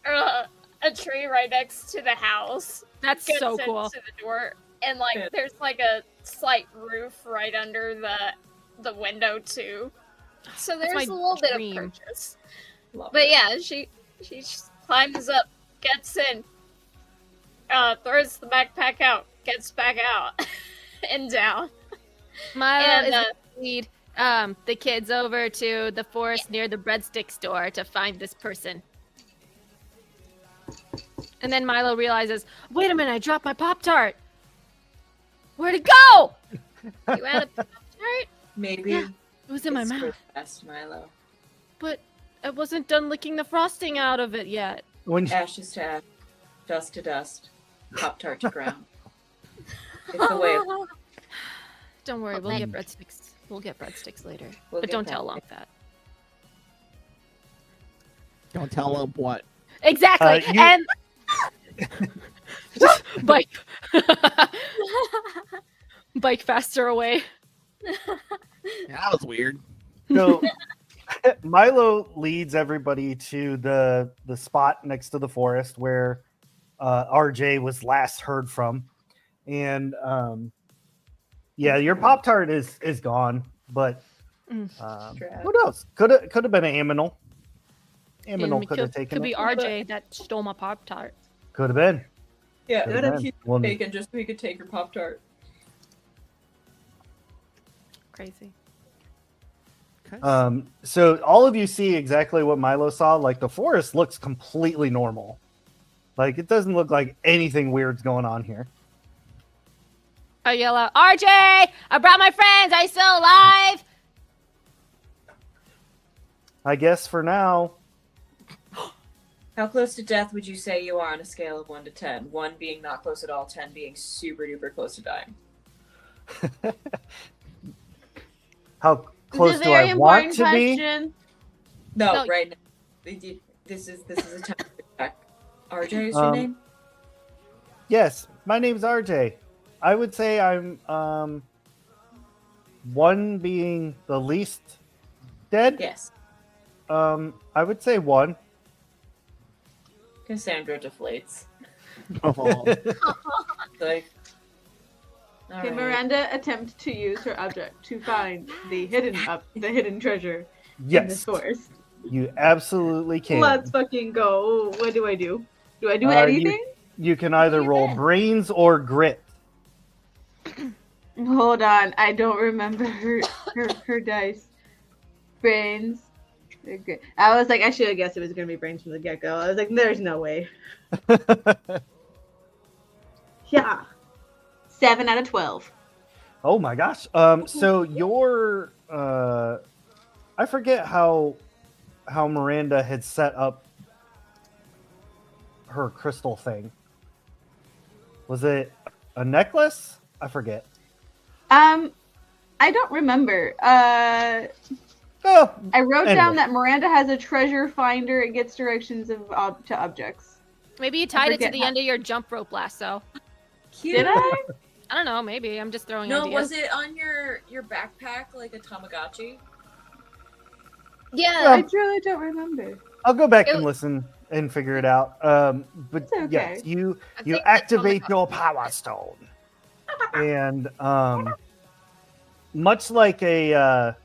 a tree right next to the house. That's Gets so cool. into the door, and like Yeah. there's like a slight roof right under the window too. So That's there's my a little bit dream. of purchase. Love But it. yeah, she just climbs up, gets in, throws the backpack out, gets back out, and down. Milo And, is gonna lead the kids over to the forest near the breadstick store to find this person. And then Milo realizes, wait a minute, I dropped my Pop-Tart. Where'd it go? You had a Pop-Tart? Maybe Yeah, It was in my it's for mouth, the best, Milo. but I wasn't done licking the frosting out of it yet. When Ashes to ash, dust to dust, Pop Tart to ground. It's the way. Don't worry, we'll Okay. get breadsticks. We'll get breadsticks later. We'll But get don't that tell later. Long that. Don't tell them what. Exactly. You- And just bike bike faster away. That was weird. so Milo leads everybody to the spot next to the forest where RJ was last heard from, and yeah, your Pop Tart is gone, but Drat. who knows? Could have been an Aminal. Aminal And could have taken could be it. RJ that stole my Pop Tart. Could have been. Yeah, Could've that been. he's Well, taken just so he could take your Pop Tart. Crazy. Okay. So all of you see exactly what Milo saw. Like the forest looks completely normal. Like it doesn't look like anything weird's going on here. I yell out, RJ! I brought my friends! Are you still alive? I guess for now, How close to death would you say you are on a scale of 1 to 10? 1 being not close at all, 10 being super duper close to dying. how close This is a do very I want important to be? question. No, No. right now. This is a time to check. RJ is your Um, name? Yes, my name's RJ. I would say I'm 1 being the least dead. Yes. I would say 1. Cassandra deflates. Oh. Like, Okay, alright. Miranda attempt to use her object to find the hidden treasure in this Yes, forest. you absolutely can. Let's fucking go. What do I do? Do I do You- anything? You can either You roll can. brains or grit. Hold on, I don't remember her dice. Brains. Okay. I was like, I should have guessed it was gonna be brains from the get go. I was like, there's no way. Yeah. 7 out of 12. Oh my gosh. So your I forget how Miranda had set up her crystal thing. Was it a necklace? I forget. I don't remember. Oh, I wrote Anyway. down that Miranda has a treasure finder. It gets directions of to objects. Maybe you tied it to forget the how- end of your jump rope lasso. Cute. Did I? I don't know, maybe. I'm just throwing No, ideas. was it on your backpack like a Tamagotchi? Yeah. I truly don't remember. I'll go back It and was- listen and figure it out. But It's okay. yes, you I you think that's activate Tamagotchi. your power stone, and much like a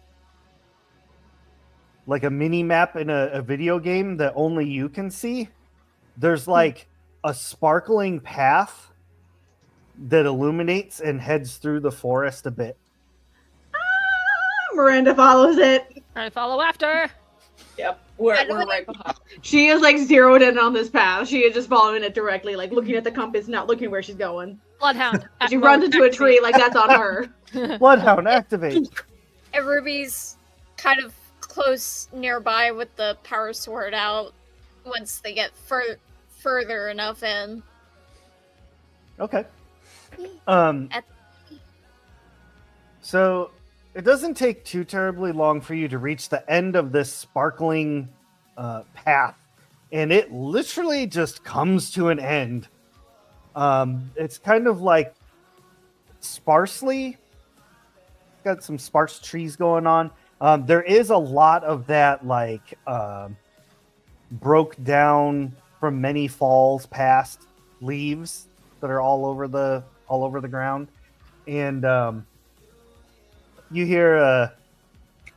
mini map in a video game that only you can see, there's like a sparkling path that illuminates and heads through the forest a bit. Miranda follows it. I follow after. Yep. I We're know right behind. She is like zeroed in on this path. She is just following it directly, like looking at the compass, not looking where she's going. Bloodhound. She runs into a tree like that's on her. Bloodhound, activate. And Ruby's kind of close nearby with the power sword out once they get further enough in. Okay. At- So it doesn't take too terribly long for you to reach the end of this sparkling path and it literally just comes to an end. It's kind of like sparsely got some sparse trees going on. There is a lot of that like broke down from many falls past leaves that are all over the ground, and you hear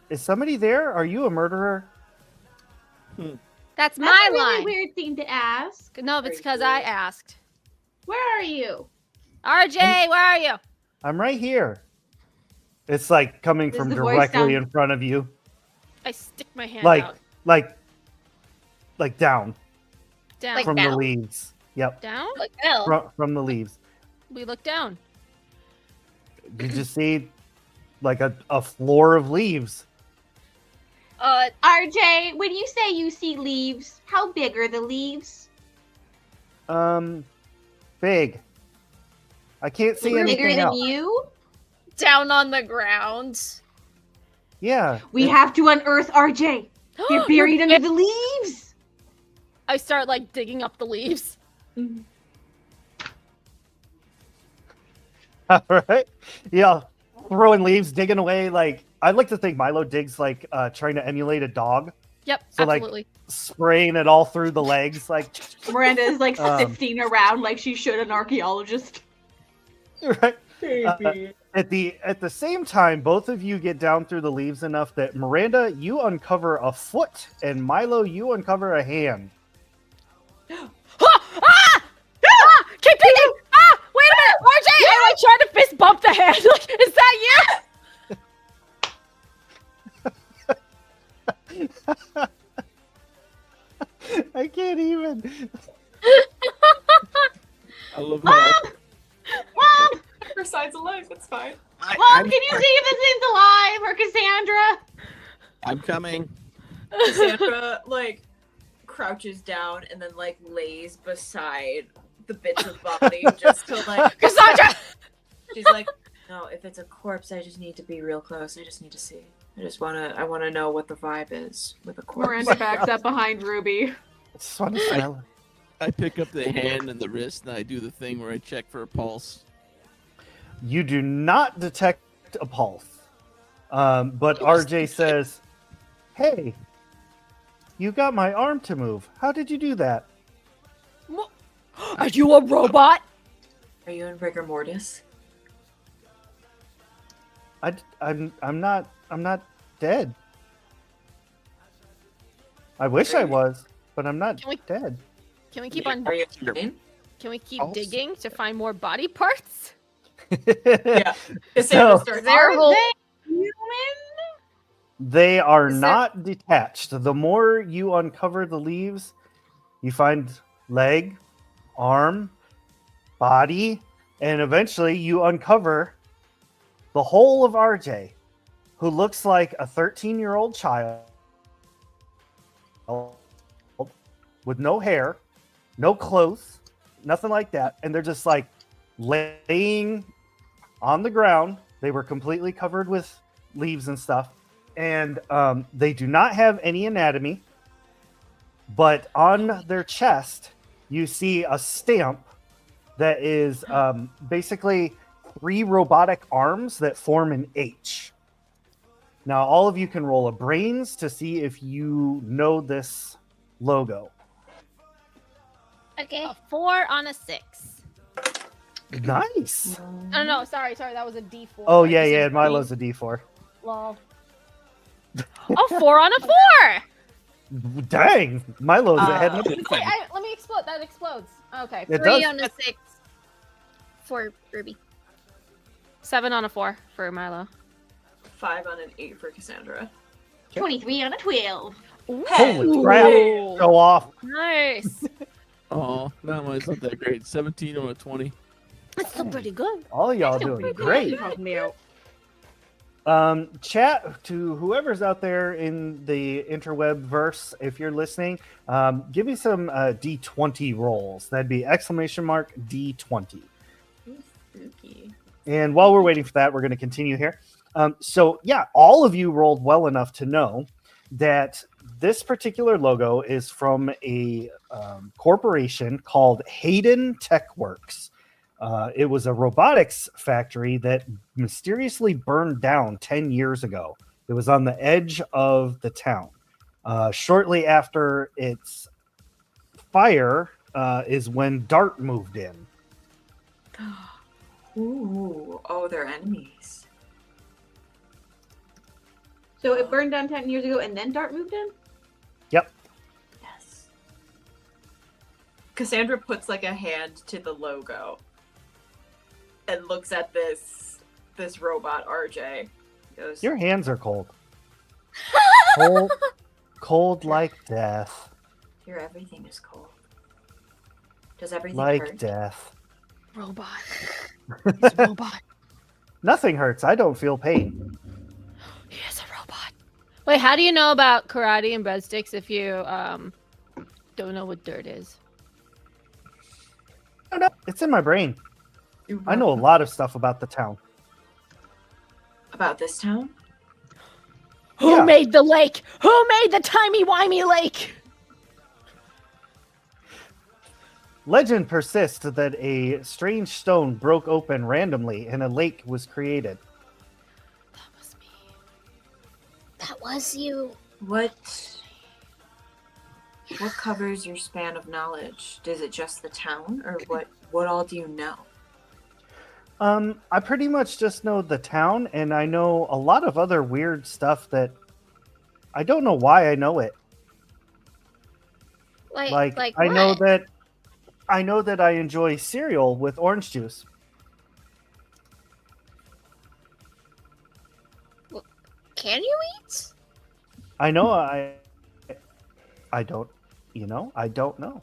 is somebody there? Are you a murderer? That's That's my a really line. weird thing to ask. No, it's because I asked. Where are you? RJ, where are you? I'm right here. It's like coming Does from the voice directly sound- in front of you, I stick my hand like out. like down Down. Like from the down? leaves. Yep, down? Like hell. from the leaves. We look down. You just see like a floor of leaves. RJ, when you say you see leaves, how big are the leaves? Big. I can't see Bigger anything than else. you? Down on the ground. Yeah. We have to unearth RJ. They're buried under the leaves. I start like digging up the leaves. All right. Yeah. Throwing leaves, digging away. Like I'd like to think Milo digs like trying to emulate a dog, Yep, So, like, absolutely. spraying it all through the legs. Like Miranda is like Um, sifting around like she should an archaeologist. right. Baby. At the same time, both of you get down through the leaves enough that Miranda, you uncover a foot, and Milo, you uncover a hand. Ah! Ah! Keep digging! Ah! Wait a minute! RJ! And I try to fist bump the hand. Like, is that you? I can't even. I love how Mom! Her side's alive. It's fine. Mom, can you see if this thing's alive? Or Cassandra? I'm coming. Cassandra like crouches down and then like lays beside the bits of body just to like. Cassandra! She's like, no, if it's a corpse, I just need to be real close. I just need to see. I wanna know what the vibe is with a corpse. Miranda backs up behind Ruby. Just want to smell it. I pick up the hand and the wrist, and I do the thing where I check for a pulse. You do not detect a pulse. But RJ says, "Hey, you got my arm to move. How did you do that?" Are you a robot? Are you in rigor mortis? I'm not dead. I wish I was, but I'm not Can we- dead. Can we keep on? Are you fine? Can we keep Pulse? digging to find more body parts? Yeah. Cassandra So- starts. Their whole Human? they are Is that- not detached. The more you uncover the leaves, you find leg, arm, body, and eventually you uncover the whole of RJ, who looks like a 13-year-old child with no hair, no clothes, nothing like that. And they're just like laying on the ground. They were completely covered with leaves and stuff. And they do not have any anatomy. But on their chest, you see a stamp that is basically 3 robotic arms that form an H. Now, all of you can roll a brains to see if you know this logo. Okay. A 4 on a 6. Nice. Oh no, sorry, that was a D4. Oh, I yeah, just yeah. said Milo's a D4. Lol. Oh, 4 on a 4! Dang. Milo's ahead. of Wait, let me explode. That explodes. Okay. It 3 does. on a 6 for Ruby. 7 on a 4 for Milo. 5 on an 8 for Cassandra. 23 on a 12. Holy crap. Ooh. Go off. Nice. Oh, no, mine's not that great. 17 on a 20. That's still pretty good. All y'all doing great. Help me out. Chat to whoever's out there in the interweb verse, if you're listening, give me some D20 rolls. That'd be exclamation mark D20. Spooky. And while we're waiting for that, we're going to continue here. So yeah, all of you rolled well enough to know that this particular logo is from a corporation called Hayden Tech Works. It was a robotics factory that mysteriously burned down 10 years ago. It was on the edge of the town. Shortly after its fire is when Dart moved in. Ooh, oh, they're enemies. So it burned down 10 years ago and then Dart moved in? Yep. Yes. Cassandra puts like a hand to the logo and looks at this robot RJ. Goes, Your hands are cold. Cold like death. Your everything is cold. Does everything Like hurt? death. Robot. He's a robot. Nothing hurts. I don't feel pain. He is a robot. Wait, how do you know about karate and breadsticks if you don't know what dirt is? I don't know. It's in my brain. I know a lot of stuff about the town. About this town. Who Yeah. made the lake? Who made the timey-wimey lake? Legend persists that a strange stone broke open randomly and a lake was created. That was me. That was you. What covers your span of knowledge? Is it just the town, or what all do you know? I pretty much just know the town, and I know a lot of other weird stuff that I don't know why I know it. Like I know what? that I enjoy cereal with orange juice. Can you eat? I know I don't, I don't know.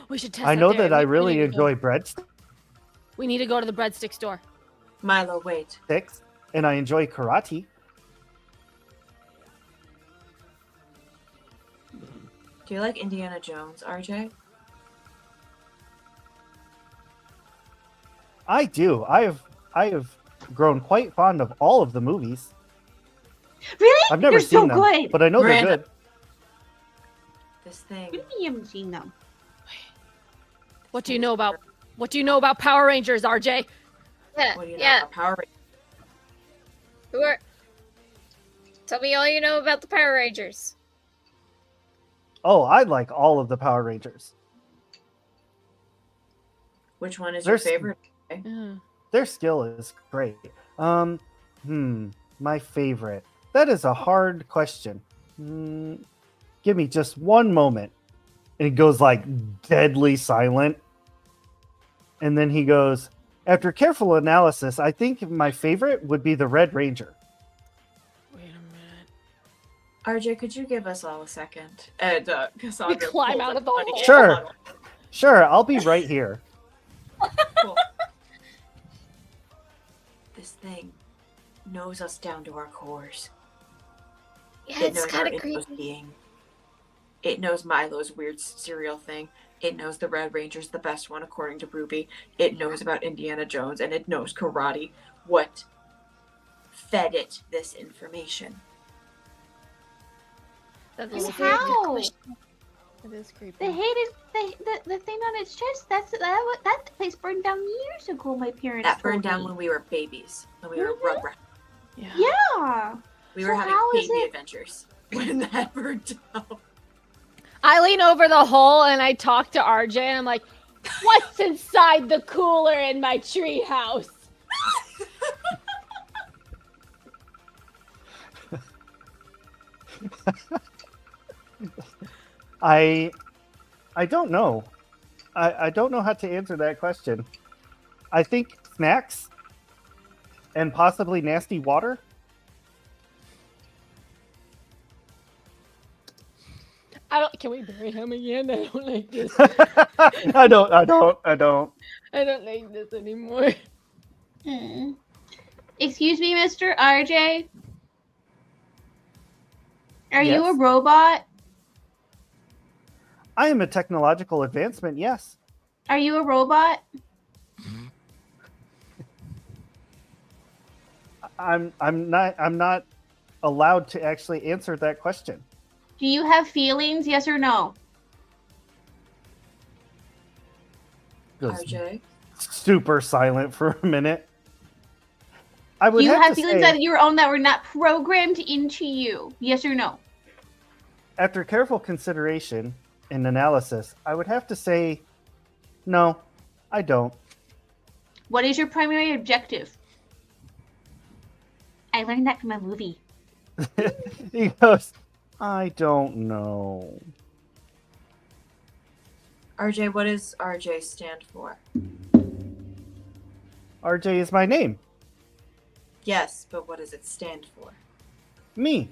We should test I know there. that I We really need to enjoy go- breadsticks We need to go to the breadstick store. Milo, wait. and I enjoy karate. Do you like Indiana Jones, RJ? I do. I have grown quite fond of all of the movies. Really? I've never They're seen so them, good. but I know Miranda. they're good. This thing. What do you mean you haven't seen them? What do you know about Power Rangers, RJ? Yeah. What do you know Yeah. about Power Rangers? Who are? Tell me all you know about the Power Rangers. Oh, I like all of the Power Rangers. Which one is There's- your favorite? Yeah. Their skill is great. My favorite. That is a hard question. Give me just one moment. And he goes like deadly silent. And then he goes, after careful analysis, I think my favorite would be the Red Ranger. Wait a minute. RJ, could you give us all a second? And Cassandra We climb pulls out up of the money hole. in Sure. bottle. Sure, I'll be right here. Cool. This thing knows us down to our cores. Yeah, It it's knows our kind of inmost creepy. being. It knows Milo's weird cereal thing. It knows the Red Ranger's the best one, according to Ruby. It knows about Indiana Jones, and it knows karate. What fed it this information? That's a And little how? creepy. It is creepy. The hated the thing on its chest. That place burned down years ago. My parents. That burned told down me. when we were babies, when we were Mhm. Rugrats. Yeah. Yeah. We So were having how is baby it- adventures when that burned down. I lean over the hole and I talk to RJ and I'm like, "What's inside the cooler in my treehouse?" I don't know. I don't know how to answer that question. I think snacks and possibly nasty water. I don't. Can we bury him again? I don't like this. I don't. I don't like this anymore. Excuse me, Mr. RJ. Are you a Yes? robot? I am a technological advancement. Yes. Are you a robot? I'm not allowed to actually answer that question. Do you have feelings? Yes or no? Goes RJ. super silent for a minute. I would Do you have, have to feelings say, of your own that were not programmed into you? Yes or no? after careful consideration and analysis, I would have to say, no, I don't. What is your primary objective? I learned that from a movie. He goes, I don't know. RJ, what does RJ stand for? RJ is my name. Yes, but what does it stand for? Me.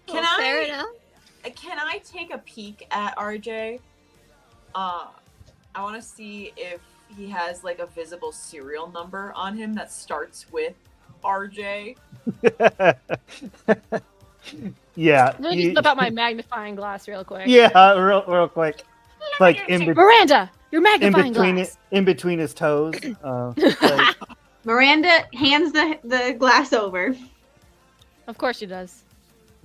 Can Well, fair I enough. can I take a peek at RJ? I want to see if he has like a visible serial number on him that starts with RJ. Yeah. Let me just whip out my magnifying glass real quick. Yeah, real quick. Like Miranda, your in magnifying between glass. in between his toes. Like, Miranda hands the glass over. Of course she does.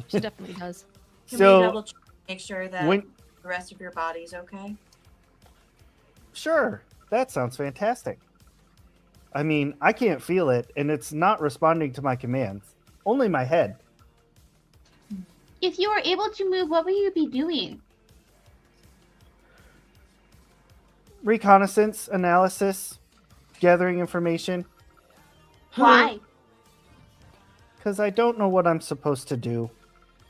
She definitely does. Can So, we double check, make sure that when the rest of your body's okay? sure, that sounds fantastic. I mean, I can't feel it, and it's not responding to my commands. Only my head. If you were able to move, what would you be doing? Reconnaissance, analysis, gathering information. Why? Because I don't know what I'm supposed to do.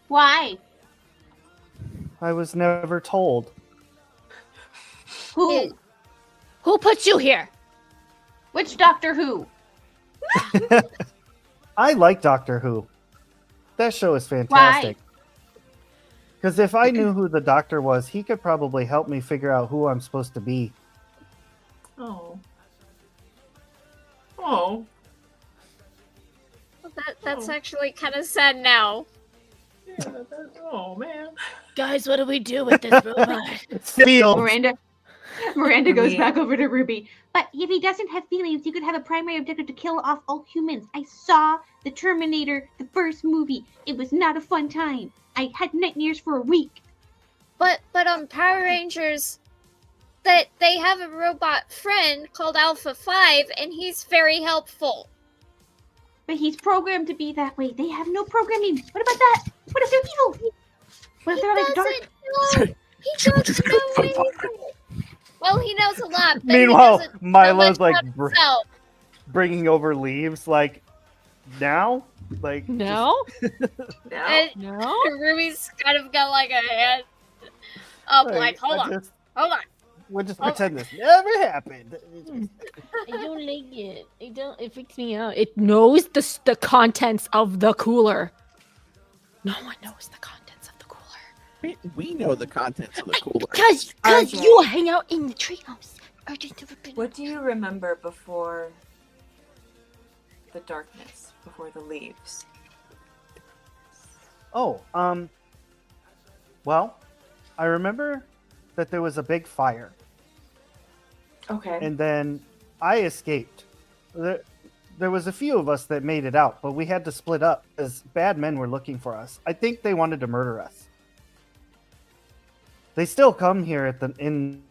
Why? I was never told. Who? It- Who put you here? Which Doctor Who? I like Doctor Who. That show is fantastic. Because if I knew who the doctor was, he could probably help me figure out who I'm supposed to be. Oh. Oh. That's actually kind of sad now. Yeah, oh man. Guys, what do we do with this robot? Field. Miranda goes Yeah. back over to Ruby. But if he doesn't have feelings, he could have a primary objective to kill off all humans. I saw the Terminator, the first movie. It was not a fun time. I had nightmares for a week. But Power Rangers, that they have a robot friend called Alpha 5, and he's very helpful. But he's programmed to be that way. They have no programming. What about that? What if they're evil? What if He they're like dark? doesn't know. He doesn't know anything. Well, he knows a lot. But Meanwhile, he doesn't know Milo's much like about himself. bringing over leaves. Like, now? Like, No? No. And No? Ruby's kind of got like a hand up, just, like, hold on. We'll just Oh. pretend this never happened. I don't like it. It freaks me out. It knows the contents of the cooler. No one knows the contents of the cooler. We know the contents of the cooler. Because RJ. you hang out in the treehouse. What do you remember before the darkness, before the leaves? Oh, well, I remember that there was a big fire, Okay. and then I escaped. There was a few of us that made it out, but we had to split up as bad men were looking for us. I think they wanted to murder us. They still come here in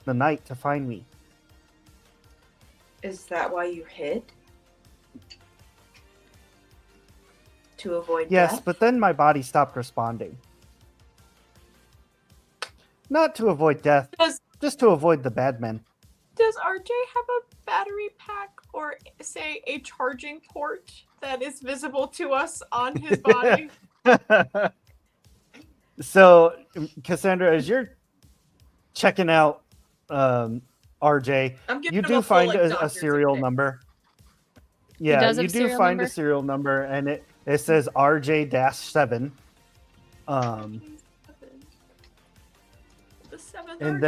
the night to find me. Is that why you hid? To avoid Yes, death? but then my body stopped responding. Not to avoid death, Does just to avoid the bad men. Does RJ have a battery pack or say a charging port that is visible to us on his body? So, Cassandra, as you're checking out RJ, I'm giving you him do a full, find like, a doctor's serial opinion. number. Yeah, does have you a do serial find number? a serial number, and it says RJ-7. The seventh And RJ.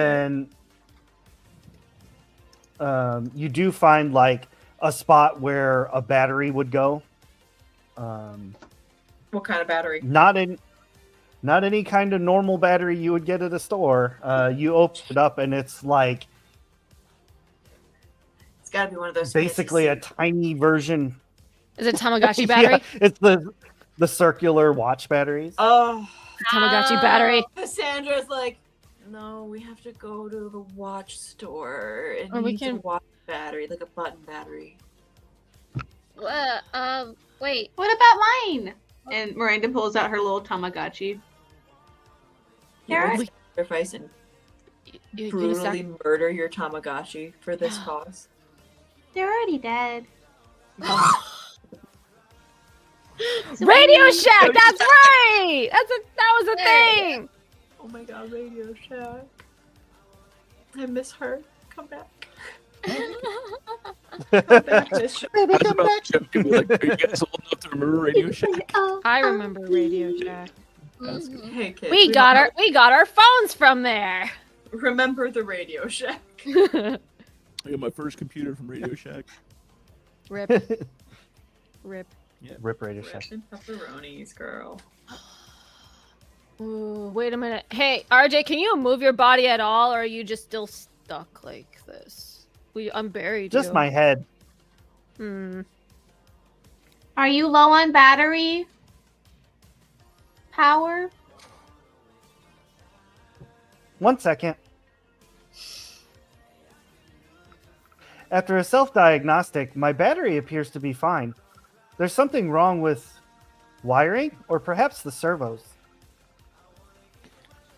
then you do find like a spot where a battery would go. What kind of battery? Not any kind of normal battery you would get at a store. You open it up and it's like It's got to be one of those. Basically, a fancy- tiny version. Is it Tamagotchi battery? Yeah, it's the circular watch batteries. Oh, Tamagotchi battery. Cassandra's like, no, we have to go to the watch store and Or we use a can- watch battery, like a button battery. Wait. What about mine? And Miranda pulls out her little Tamagotchi. You Carrot? would sacrifice and You brutally murder your Tamagotchi for this cause. They're already dead. So Radio I- Shack. That's right. That was a thing. Oh my god, Radio Shack. I miss her. Come back. Come back, Miss Shack. Baby, I was come about back. to joke and be like, are you guys old enough to remember Radio Shack? Oh, I remember Radio Shack. Mhm. Hey kids, We got our phones from there. Remember the Radio Shack. I got my first computer from Radio Shack. Rip. Rip. Rip Radio Shack. Rest in pepperonis, girl. Ooh, wait a minute. Hey, RJ, can you move your body at all, or are you just still stuck like this? We unburied Just you. my head. Are you low on battery power? 1 second. After a self-diagnostic, my battery appears to be fine. There's something wrong with wiring, or perhaps the servos.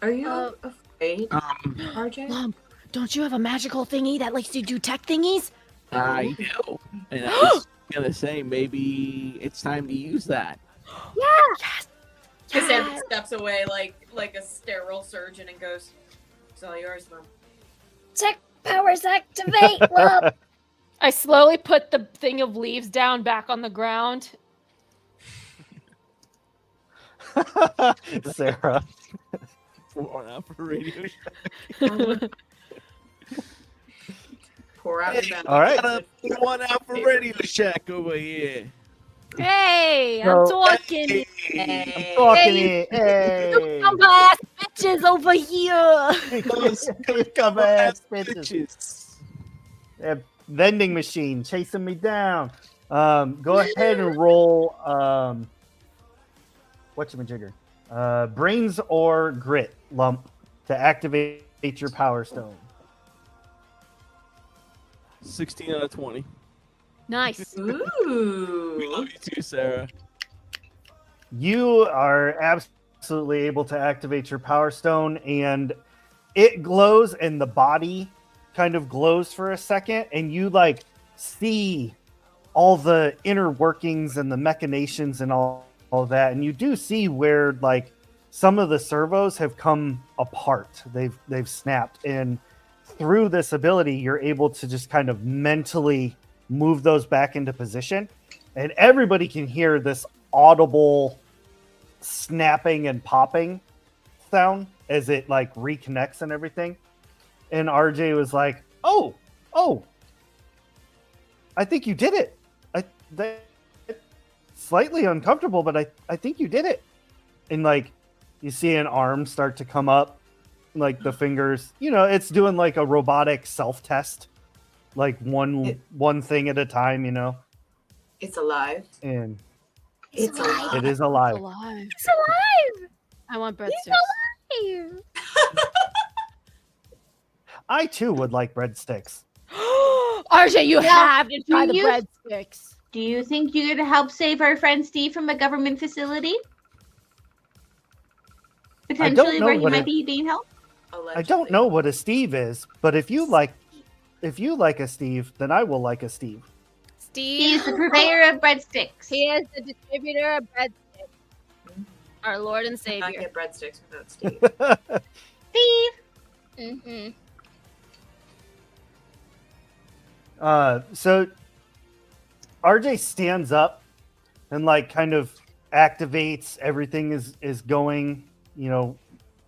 Are you Uh, afraid, RJ? Lump, don't you have a magical thingy that lets you do tech thingies? I know. And I was gonna say maybe it's time to use that. Yes. Cassandra steps away like a sterile surgeon and goes, "It's all yours, Mom." Tech powers activate. Well, I slowly put the thing of leaves down back on the ground. Sarah. Pour out for Radio Shack. Pour out your All right. Gotta pour one out for Radio Shack over here. Hey, So- I'm talking. Hey. Talking Hey, it. Hey. Come ass bitches over here. Come ass bitches. Bitches. That vending machine chasing me down. Go ahead and roll. Whatchamajigger? Brains or grit lump to activate your power stone. 16 out of 20. Nice. We Ooh. love you too, Sarah. You are absolutely able to activate your power stone, and it glows, and the body kind of glows for a second, and you like see all the inner workings and the machinations and all that, and you do see where like some of the servos have come apart. They've snapped, and through this ability, you're able to just kind of mentally move those back into position, and everybody can hear this audible snapping and popping sound as it like reconnects and everything. And RJ was like, oh, I think you did it. Slightly uncomfortable, but I think you did it. And like you see an arm start to come up, like the fingers, it's doing like a robotic self-test, like one thing at a time, It's alive. and It's alive. it is alive. Alive. it's alive. I want breadsticks. I too would like breadsticks. RJ, you Now, have to try the do you- breadsticks. Do you think you could help save our friend Steve from a government facility? Potentially know where he what might it- be being held? I don't know what a Steve is, but if you like a Steve, then I will like a Steve. He is Steve, the purveyor of breadsticks. he is the distributor of breadsticks. Our Lord and Not Savior. get breadsticks without Steve. Steve! Mm-hmm. So RJ stands up and like kind of activates. Everything is going, you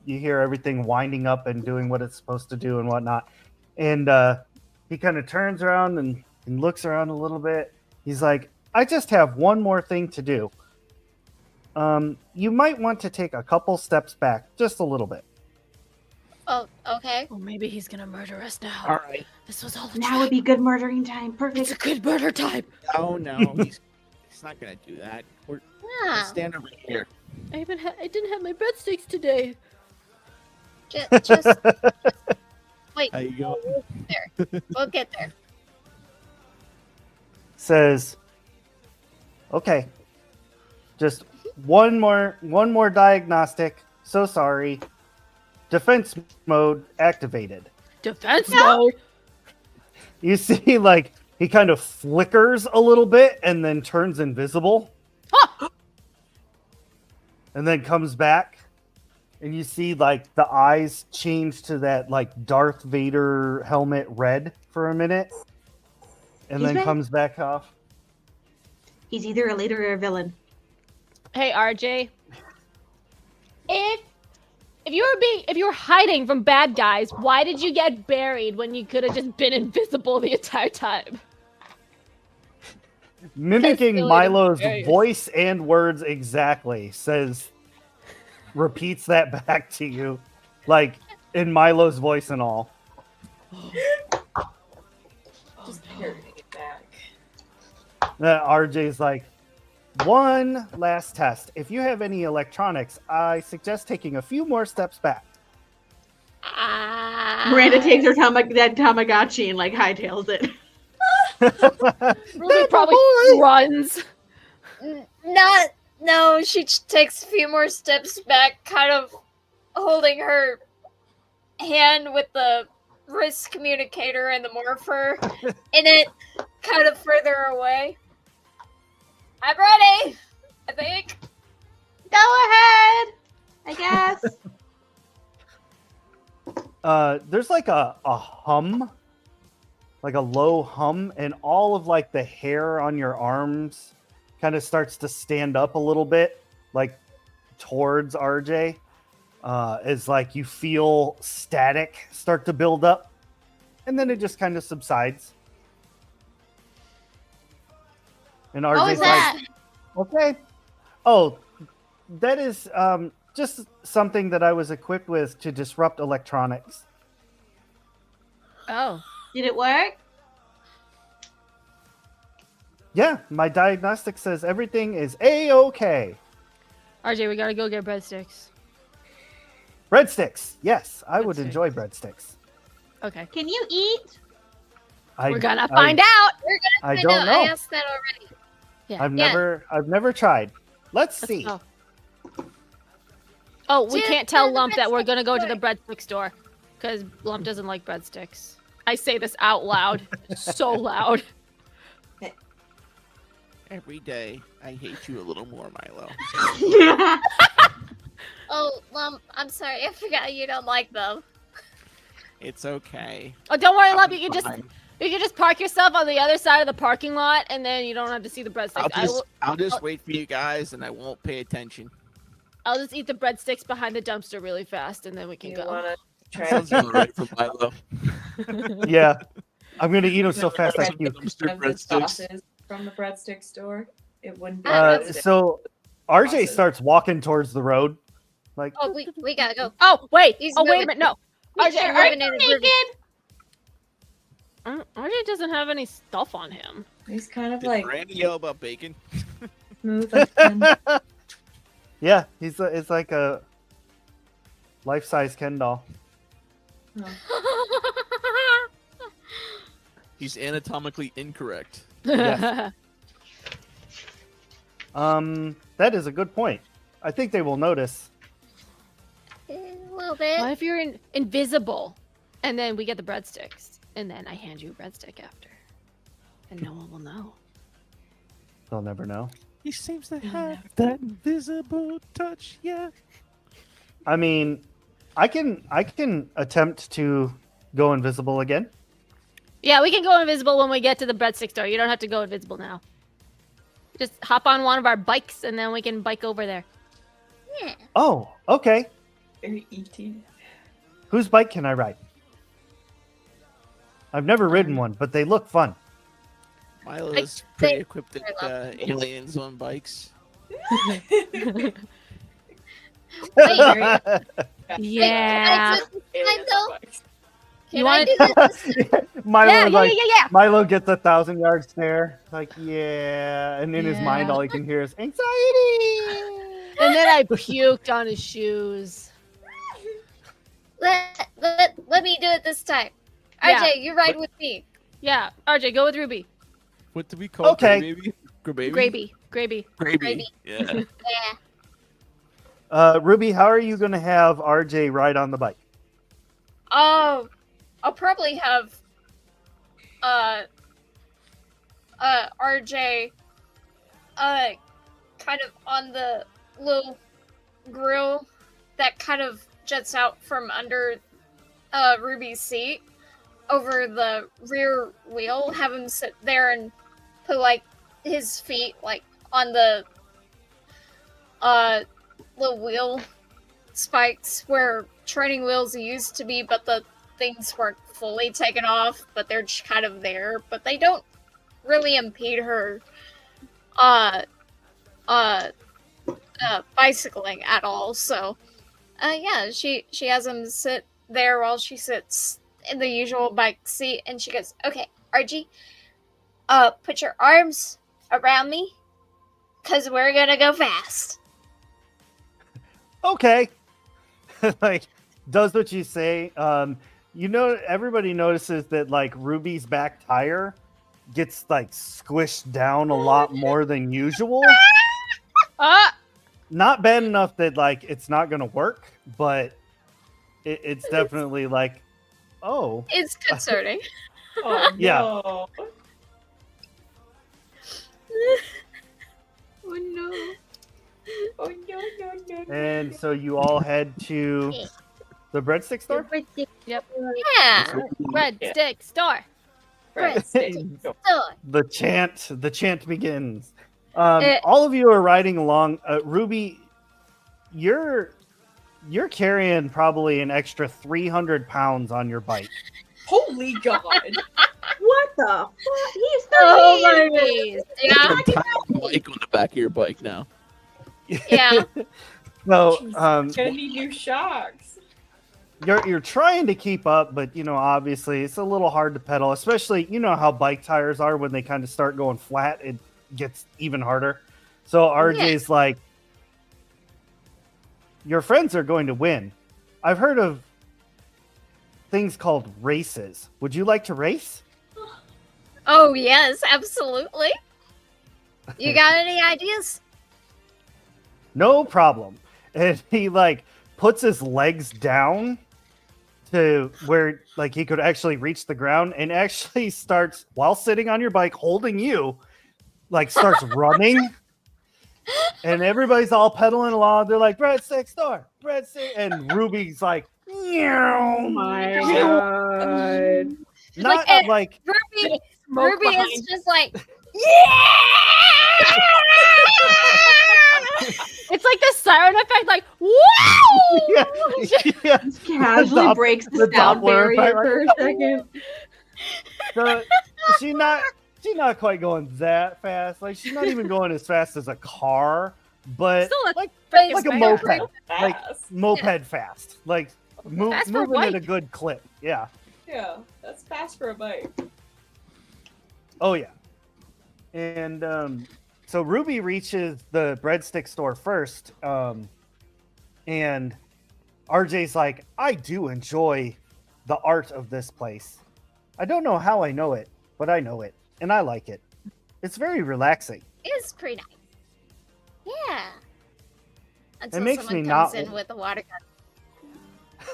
hear everything winding up and doing what it's supposed to do and whatnot. And he kind of turns around and looks around a little bit. He's like, I just have one more thing to do. You might want to take a couple steps back, just a little bit. Oh, okay. Oh, maybe he's gonna murder us now. All right. This was all a Now trap. would be good murdering time. It's a Perfect. good murder time. No, he's not gonna do that. We're Yeah. stand over here. I didn't have my breadsticks today. Just wait. How you going? We'll get there. Says, okay, just one more diagnostic. So sorry. Defense mode activated. Defense mode. You see, like, he kind of flickers a little bit and then turns invisible. Ah! And then comes back. And you see, like, the eyes change to that, like, Darth Vader helmet red for a minute. And He's then back. comes back off. He's either a leader or a villain. Hey, RJ. If you were hiding from bad guys, why did you get buried when you could have just been invisible the entire time? Mimicking really Milo's hilarious. voice and words exactly, repeats that back to you, like in Milo's voice and all. Just parroting it back. RJ's like, one last test. If you have any electronics, I suggest taking a few more steps back. Miranda takes her that Tamagotchi and like hightails it. Ruby probably runs. No, she takes a few more steps back, kind of holding her hand with the wrist communicator and the morpher in it, kind of further away. I'm ready, I think. Go ahead, I guess. There's like a hum, like a low hum, and all of like the hair on your arms kind of starts to stand up a little bit, like towards RJ. As like you feel static start to build up, and then it just kind of subsides. And What was RJ's that? like, okay. Oh, that is just something that I was equipped with to disrupt electronics. Oh. Did it work? Yeah, my diagnostic says everything is A-OK. RJ, we gotta go get breadsticks. Breadsticks. Yes, I would Breadsticks. enjoy breadsticks. Okay. Can you eat? We're gonna find out. I don't know. I asked that already. I've Yeah. never tried. Let's Let's see. go. Oh, we Dude, can't tell go to the Lump that we're gonna go to the breadstick breadstick store because Lump doesn't like breadsticks. I say this out loud, so loud. Every day, I hate you a little more, Milo. Oh, I'm sorry. I forgot you don't like them. It's okay. Oh, don't worry, I'll Lump. be You fine. can just park yourself on the other side of the parking lot, and then you don't have to see the breadsticks. I'll just wait for you guys, and I won't pay attention. I'll just eat the breadsticks behind the dumpster really fast, and then we can You go. wanna try Sounds to all right for Milo. Yeah, I'm gonna eat them so fast I Bread- puke. Dumpster of the breadsticks. sauces from the breadstick store? It wouldn't be breadstick. So RJ Sauces. starts walking towards the road, like Oh, we gotta go. Oh, wait. He's Oh, wait a moving. minute. No. He's RJ, moving in his naked? RJ doesn't have any stuff on him. He's kind of Did like Randy yell about bacon? smooth. And yeah, it's like a life-size Ken doll. He's anatomically incorrect. Yes. That is a good point. I think they will notice. A little bit. What if you're invisible, and then we get the breadsticks, and then I hand you a breadstick after, and no one will know. They'll never know. He seems to have that invisible touch, yeah. I mean, I can attempt to go invisible again. Yeah, we can go invisible when we get to the breadstick store. You don't have to go invisible now. Just hop on one of our bikes, and then we can bike over there. Yeah. Oh, okay. very eating. Whose bike can I ride? I've never ridden one, but they look fun. Milo's pretty equipped at aliens on bikes. Wait. Yeah. Can I do this time, though? You Can I wanna- do this? Milo Yeah, was yeah, like, yeah, yeah. Milo gets 1,000-yard stare, like, yeah, and in his mind, Yeah. all he can hear is anxiety. And then I puked on his shoes. Let me do it this time. Yeah. RJ, you ride with me. Yeah, RJ, go with Ruby. What do we call Okay. Graybaby? Graybaby? Gravy. Gravy. Gravy. Yeah. Yeah. Ruby, how are you going to have RJ ride on the bike? Oh, I'll probably have RJ kind of on the little grill that kind of juts out from under Ruby's seat over the rear wheel. Have him sit there and put like his feet like on the little wheel spikes where training wheels used to be, but the things weren't fully taken off, but they're just kind of there, but they don't really impede her bicycling at all. So yeah, she has him sit there while she sits in the usual bike seat, and she goes, "Okay, RG, put your arms around me, cause we're gonna go fast." Okay. Like, does what you say. You know, everybody notices that, like, Ruby's back tire gets, like, squished down a lot more than usual. Not bad enough that, like, it's not going to work, but it's definitely like, oh. It's concerning. Oh, Yeah. no. Oh no. Oh, no. And so you all head to the breadstick store? Yeah. Red Yeah. stick store. Breadstick. The chant begins. Eh. All of you are riding along. Ruby, you're carrying probably an extra 300 pounds on your bike. Holy God. What the fuck? He's 30 Oh my years days. Yeah. An entire bike on the back of your bike now. Yeah. So Gonna need new shocks. you're trying to keep up, but you know, obviously it's a little hard to pedal, especially you know how bike tires are when they kind of start going flat, it gets even harder. So RJ's like, your friends are going to win. I've heard of things called races. Would you like to race? Oh yes, absolutely. You got any ideas? No problem. And he like puts his legs down to where like he could actually reach the ground and actually starts while sitting on your bike holding you, like starts running. And everybody's all pedaling along. They're like, breadstick store, breadstick. And Ruby's like, Oh my god. not like, like Ruby Smoke Ruby is behind. just like, It's like the siren effect, like woo! yeah, yeah. Just casually Dopp- breaks the the sound Doppler barrier effect, for a like, second. So she's not quite going that fast. Like she's not even going as fast as a car, but Still a like freaking like a fast. moped, like Fast. moped fast, like Fast for a moving at a bike. good clip. Yeah. Yeah, that's fast for a bike. Oh yeah. And so Ruby reaches the breadstick store first, and RJ's like, I do enjoy the art of this place. I don't know how I know it, but I know it, and I like it. It's very relaxing. it's pretty nice. Yeah. Until makes someone me comes not- in with a water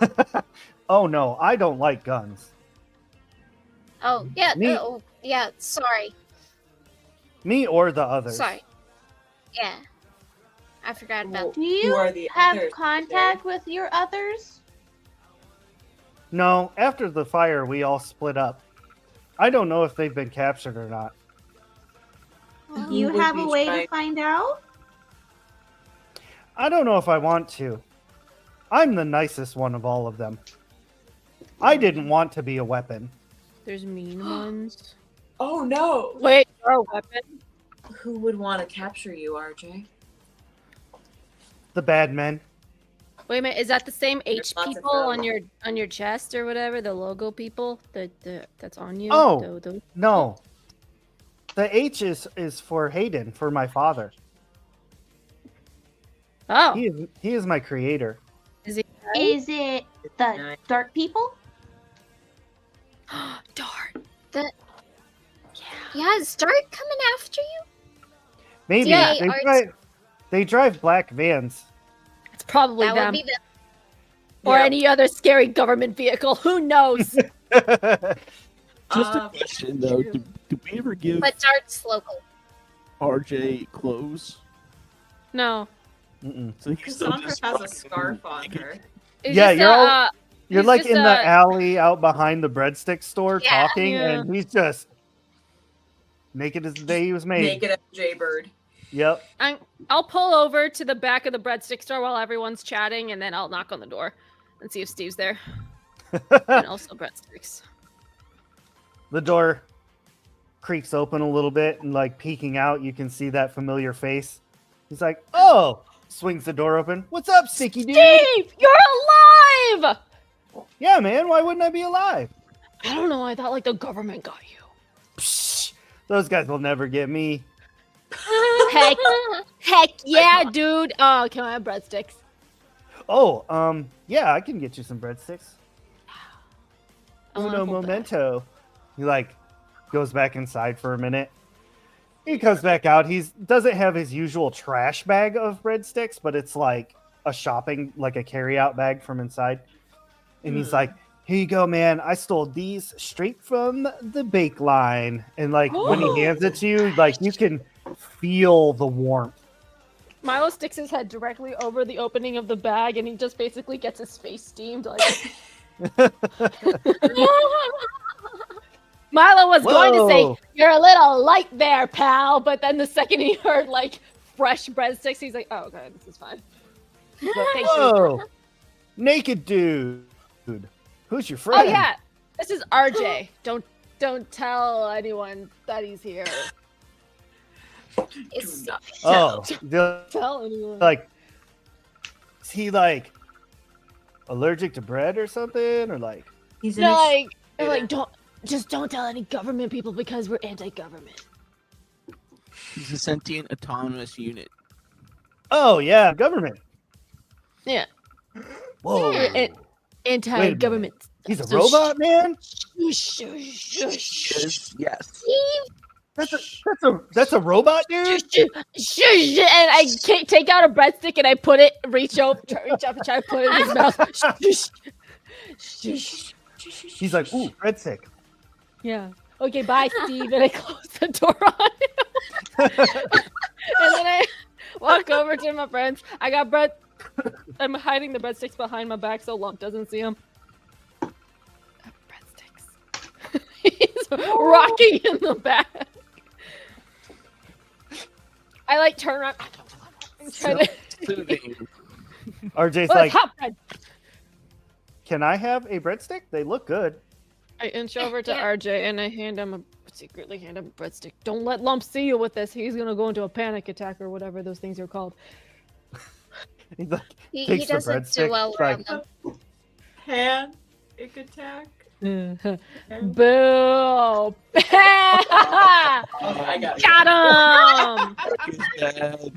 gun. Oh no, I don't like guns. Oh yeah, Me- oh yeah, sorry. Me or the others. Sorry. Yeah. I forgot about Do Who you are the have others, contact with your others? No, after the fire, we all split up. I don't know if they've been captured or not. Do you would have a be way trying- to find out? I don't know if I want to. I'm the nicest one of all of them. I didn't want to be a weapon. There's mean ones. Oh no! Wait, you're a weapon? Who would want to capture you, RJ? The bad men. Wait a minute, is that the same H lots of people them. on your chest or whatever? The logo people that's on you? Oh. The- No. The H is for Hayden, for my father. Oh, He is my creator. Is it the Nice. dark people? darn. Yeah, is Dart coming after you? Maybe Yeah, they drive black vans. It's probably That them would be the or Yeah. any other scary government vehicle. Who knows? Just a Uh, question though. Do we ever give but Dart's local. RJ clothes? no. Mm-mm. So he's still Cassandra just has a fucking scarf on naked. her. It's Yeah, just, you're he's like just, in the alley out behind the breadstick store Yeah. talking, Yeah. and he's just naked as the day he was made. Naked as Jaybird. Yep. I'll pull over to the back of the breadstick store while everyone's chatting, and then I'll knock on the door and see if Steve's there. And also breadsticks. The door creaks open a little bit, and like peeking out, you can see that familiar face. He's like, "Oh!" Swings the door open. "What's up, Sticky dude?" Steve, you're alive! Yeah, man. Why wouldn't I be alive? I don't know. I thought like the government got you. Psh, those guys will never get me. Heck yeah, dude. Oh, can I have breadsticks? Oh, yeah, I can get you some breadsticks. I wanna Uno hold that. momento. He like goes back inside for a minute. He comes back out. He doesn't have his usual trash bag of breadsticks, but it's like a shopping, like a carry-out bag from inside. And he's like, "Here you go, man. I stole these straight from the bake line." And like when he hands it to you, like you can feel the warmth. Milo sticks his head directly over the opening of the bag, and he just basically gets his face steamed. Like Milo was going to Whoa. say, "You're a little light there, pal," but then the second he heard like fresh breadsticks, he's like, "Oh, okay, this is fine." He's like, Thanks, dude. "Whoa, naked dude. Who's your Oh friend?" yeah, this is RJ. Don't tell anyone that he's here. It's Do not Oh, they're Tell anyone. like, is he like allergic to bread or something, or like? He's in No, a like don't tell any government people because we're anti-government. He's a sentient autonomous unit. Oh yeah, government. Yeah. Whoa, Yeah. Anti-government. he's a So robot, man. Shush. Yes. That's a robot, dude. Shush. And I take out a breadstick and I reach up and try to put it in his mouth. Shush. He's like, "Ooh, breadstick." Yeah. Okay, bye, Steve. And I close the door on him. And then I walk over to my friends. I got bread. I'm hiding the breadsticks behind my back so Lump doesn't see them. Breadsticks. He's rocking in the back. I like turn around. and try to. Soothing. RJ's Oh, like, it's hot bread. "Can I have a breadstick? They look good." I inch over to Yeah. RJ and I secretly hand him a breadstick. Don't let Lump see you with this. He's gonna go into a panic attack or whatever those things are called. He's like, he takes the doesn't breadstick, do well like- around them. panic attack. Boo! Oh, I got it. Got him! It's bad.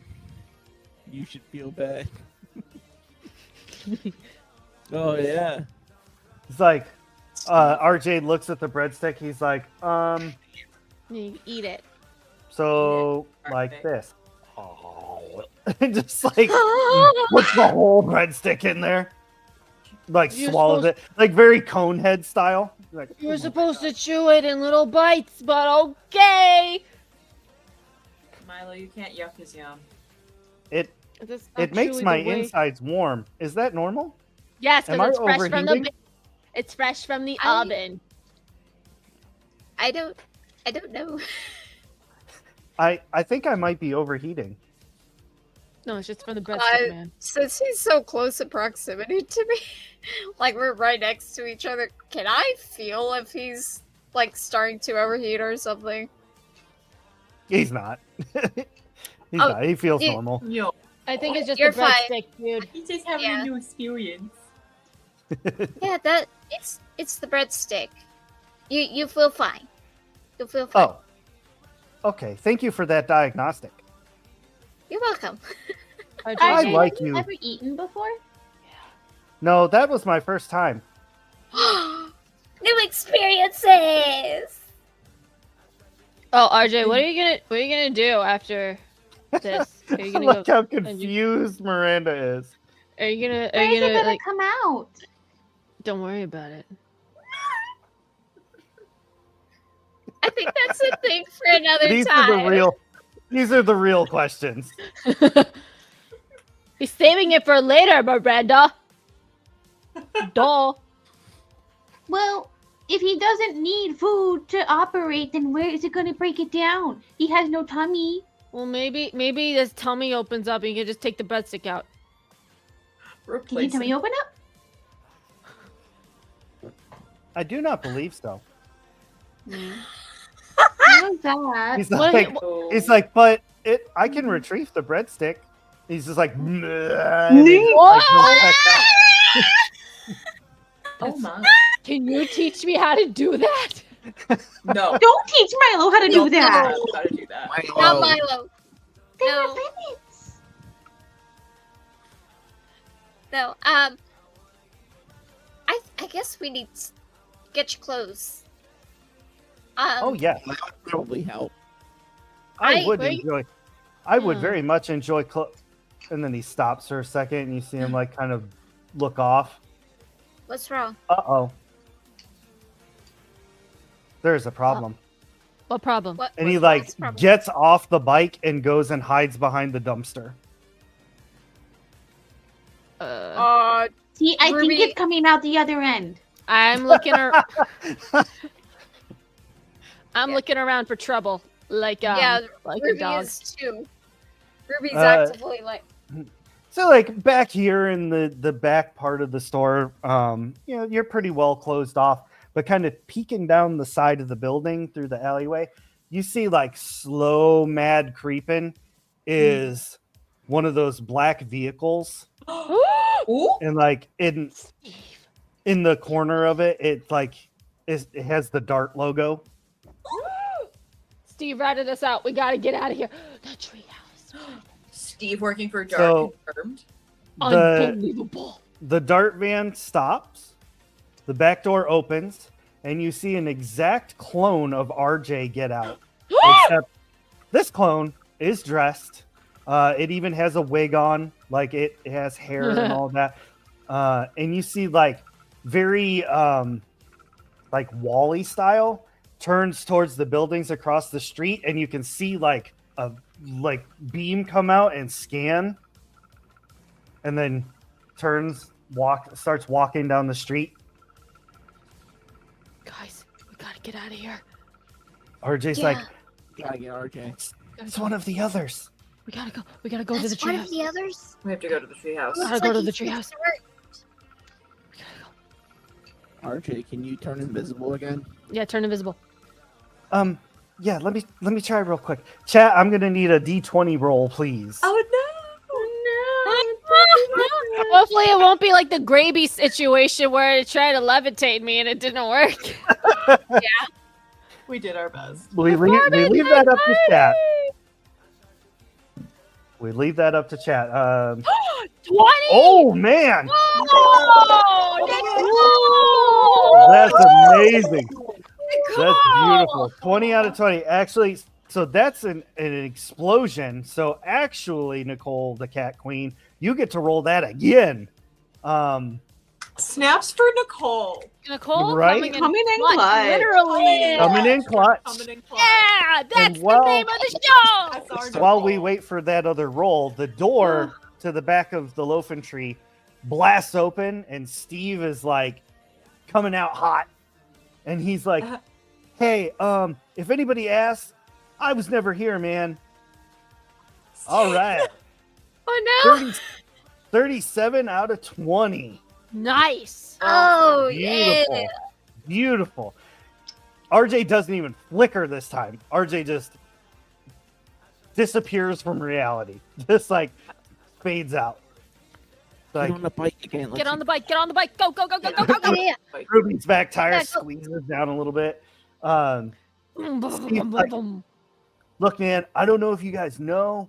You should feel bad. Oh yeah. he's like, RJ looks at the breadstick. He's like, You eat it. so Yeah, like perfect. this. Oh, and just like puts the whole breadstick in there, like You're swallows it, like very Conehead style. Like, You're supposed to chew it in little bites, but okay. Milo, you can't yuck his yum. it That's not it makes truly my the way- insides warm. Is that normal? Yes, Am because I it's fresh from the. overheating? It's fresh from the I- oven. I don't know. I think I might be overheating. No, it's just from the breadstick, man. Since he's so close in proximity to me, like we're right next to each other, can I feel if he's like starting to overheat or something? He's not. He's Oh, not. He feels you- normal. Yo, I think it's just You're the fine. breadstick, dude. He's just having Yeah. a new experience. Yeah, it's the breadstick. You feel fine. You'll feel fine. Oh, okay. Thank you for that diagnostic. You're welcome. RJ, I RJ, like have you you. ever eaten before? No, that was my first time. New experiences. Oh, RJ, what are you gonna do after this? Are you I gonna like go? how confused Miranda is. Are you gonna? Are Where you is it gonna gonna like? come out? Don't worry about it. I think that's a thing for another These time. are the real. These are the real questions. He's saving it for later, Miranda. Duh. Well, if he doesn't need food to operate, then where is it gonna break it down? He has no tummy. Well, maybe his tummy opens up and you can just take the breadstick out. Can your Replace tummy him. open up? I do not believe so. What was that? He's What- like, Oh. he's like, but I can retrieve the breadstick. He's just like, "Meh," and he just, like, goes back out. Oh my. Can you teach me how to do that? No. Don't teach Milo how to do that. No. How to do that. Not Milo. There are No. limits. No. I guess we need to get your clothes. Oh yeah, That would probably help. I would where you- enjoy. I would Hmm. very much enjoy. And then he stops for a second, and you see him like kind of look off. What's wrong? Uh-oh. There's a problem. What problem? What? And he what's like the problem? gets off the bike and goes and hides behind the dumpster. See, I Ruby- think it's coming out the other end. I'm looking. I'm Yeah. looking around for trouble, like Yeah, like a Ruby dog. is too. Ruby's Uh, actively like. So like back here in the back part of the store, you know, you're pretty well closed off, but kind of peeking down the side of the building through the alleyway, you see like slow mad creeping is one of those black vehicles, Ooh. and like in the corner of it, it like it has the Dart logo. Steve ratted us out. We gotta get out of here. The treehouse. Steve working for Dark So- confirmed. The Unbelievable. the Dart van stops, the back door opens, and you see an exact clone of RJ get out. Except this clone is dressed. It even has a wig on, like it has hair and all that. And you see like very like Wall-E style turns towards the buildings across the street, and you can see like a beam come out and scan, and then starts walking down the street. Guys, we gotta get out of here. RJ's Yeah. like, Gotta get RJ. Gotta it's go. one of the others. We gotta go. We gotta go to the That's one of treehouse. the others. We have to go to the treehouse. Gotta Looks go like to the he's fixed treehouse. to work. We gotta go. RJ, can you turn invisible again? Yeah, turn invisible. Yeah, let me try real quick. Chat, I'm gonna need a D20 roll, please. Oh no! Hopefully, it won't be like the Graby situation where it tried to levitate me and it didn't work. We did our best. we leave that up to chat. We leave that up to chat. 20! Oh man, Oh, that's amazing. That's beautiful. 20 out of 20. Actually, so that's an explosion. So actually, Nicole, the Cat Queen, you get to roll that again. Snaps for Nicole. Nicole Right? Coming in clutch, clutch. literally. Coming in clutch. Coming in clutch. Yeah, that's while- the name of the show. That's our While Nicole. we wait for that other roll, the door to the back of the loafing tree blasts open, and Steve is like coming out hot, and he's like, "Hey, if anybody asks, I was never here, man." All right, Oh no! 37 out of 20. Nice. Oh Beautiful, yeah. beautiful. RJ doesn't even flicker this time. RJ just disappears from reality. Just like fades out. Get Like on the bike again. Get on the bike. Get on the bike. Go, go, go, go, go, go, go. Yeah. Ruby's back tire Yeah, go. squeezes down a little bit. Boom, boom, boom, boom, boom, boom. Look, man, I don't know if you guys know.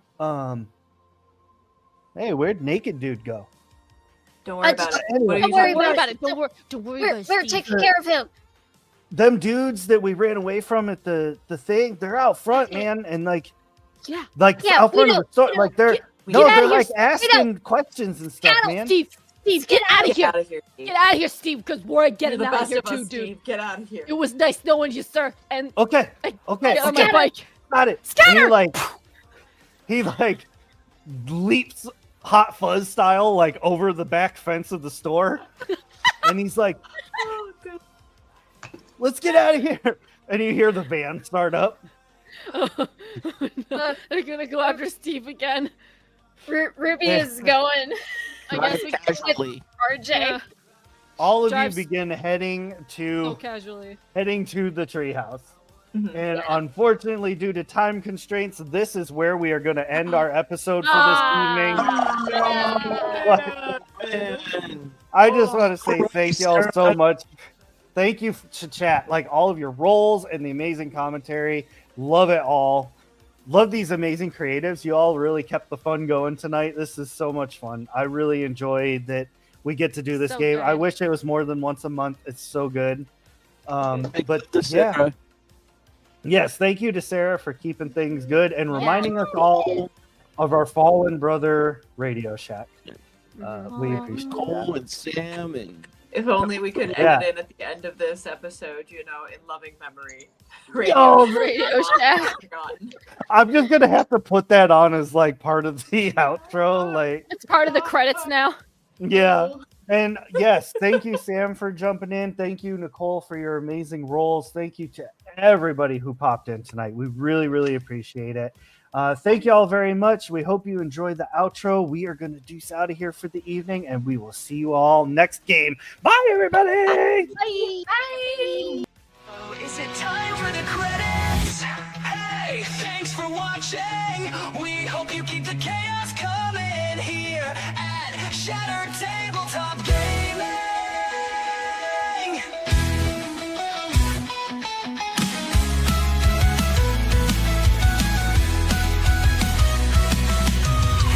Hey, where'd Naked Dude go? Don't worry about it. Anyway. What are Don't you worry talking about it. Don't worry. Don't worry We're, about it. we're Steve. taking care of him. Them dudes that we ran away from at the thing, they're out front, man, and like Yeah. out we front of know, the store, we like know. they're We no, get outta they're here, like Steve. asking questions and stuff, Get out, man. Steve. Steve, get out of here. Out of here, Steve. Get out of here, Steve, because we're You're getting the out of best here of too, us, dude. Steve. Get out of here. It was nice knowing you, sir. And Okay, I- okay, get on okay, my bike. got it. And he like leaps Hot Fuzz style like over the back fence of the store, and he's like, Oh, God. "Let's get out of here!" And you hear the van start up. Oh, no. They're gonna go after Steve again. Ruby Yeah. is going. I Drive guess we can get casually. RJ. Yeah, All of Drives- you begin heading so to casually. the treehouse. Mhm. And unfortunately, due to time constraints, this is where we are going to end our episode for Ah. this evening. I just want to say thank y'all so much. Thank you to chat, like all of your roles and the amazing commentary. Love it all. Love these amazing creatives. You all really kept the fun going tonight. This is so much fun. I really enjoyed that we get to do this So game. I good. wish it was more than once a month. It's so good. But This, yeah. Yes, thank you to Sarah for keeping things good and reminding us all of our fallen brother Radio Shack. We appreciate Cole that. and Sam and If only we could Yeah. edit in at the end of this episode, in loving memory. Oh, Radio Shack. Forgotten. I'm just gonna have to put that on as like part of the outro. Like, It's part of the credits now. yeah. And yes, thank you, Sam, for jumping in. Thank you, Nicole, for your amazing roles. Thank you to everybody who popped in tonight. We really, really appreciate it. Thank you all very much. We hope you enjoyed the outro. We are going to deuce out of here for the evening, and we will see you all next game. Bye, everybody. Bye. Oh, is it time for the credits? Hey, thanks for watching. We hope you keep the chaos coming here at Shattered Tabletop Gaming.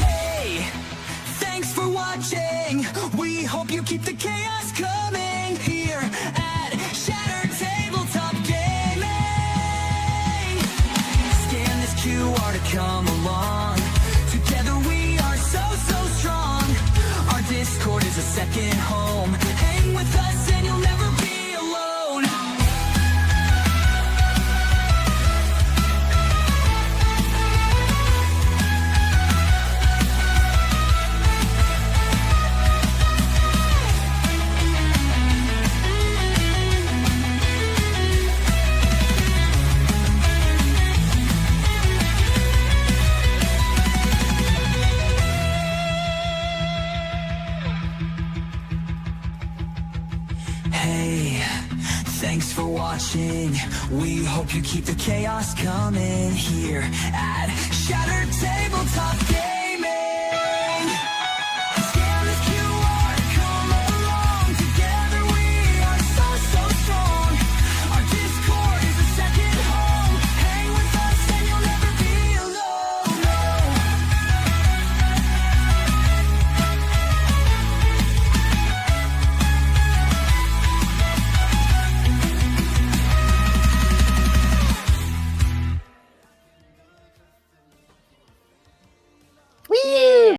Hey, thanks for watching. We hope you keep the chaos coming here at Shattered Tabletop Gaming. Scan this QR to come along. Together we are so, so strong. Our Discord is a second home. Hang with us and you'll never be alone. Hey, thanks for watching. We hope you keep the chaos coming here at Shattered Tabletop Gaming.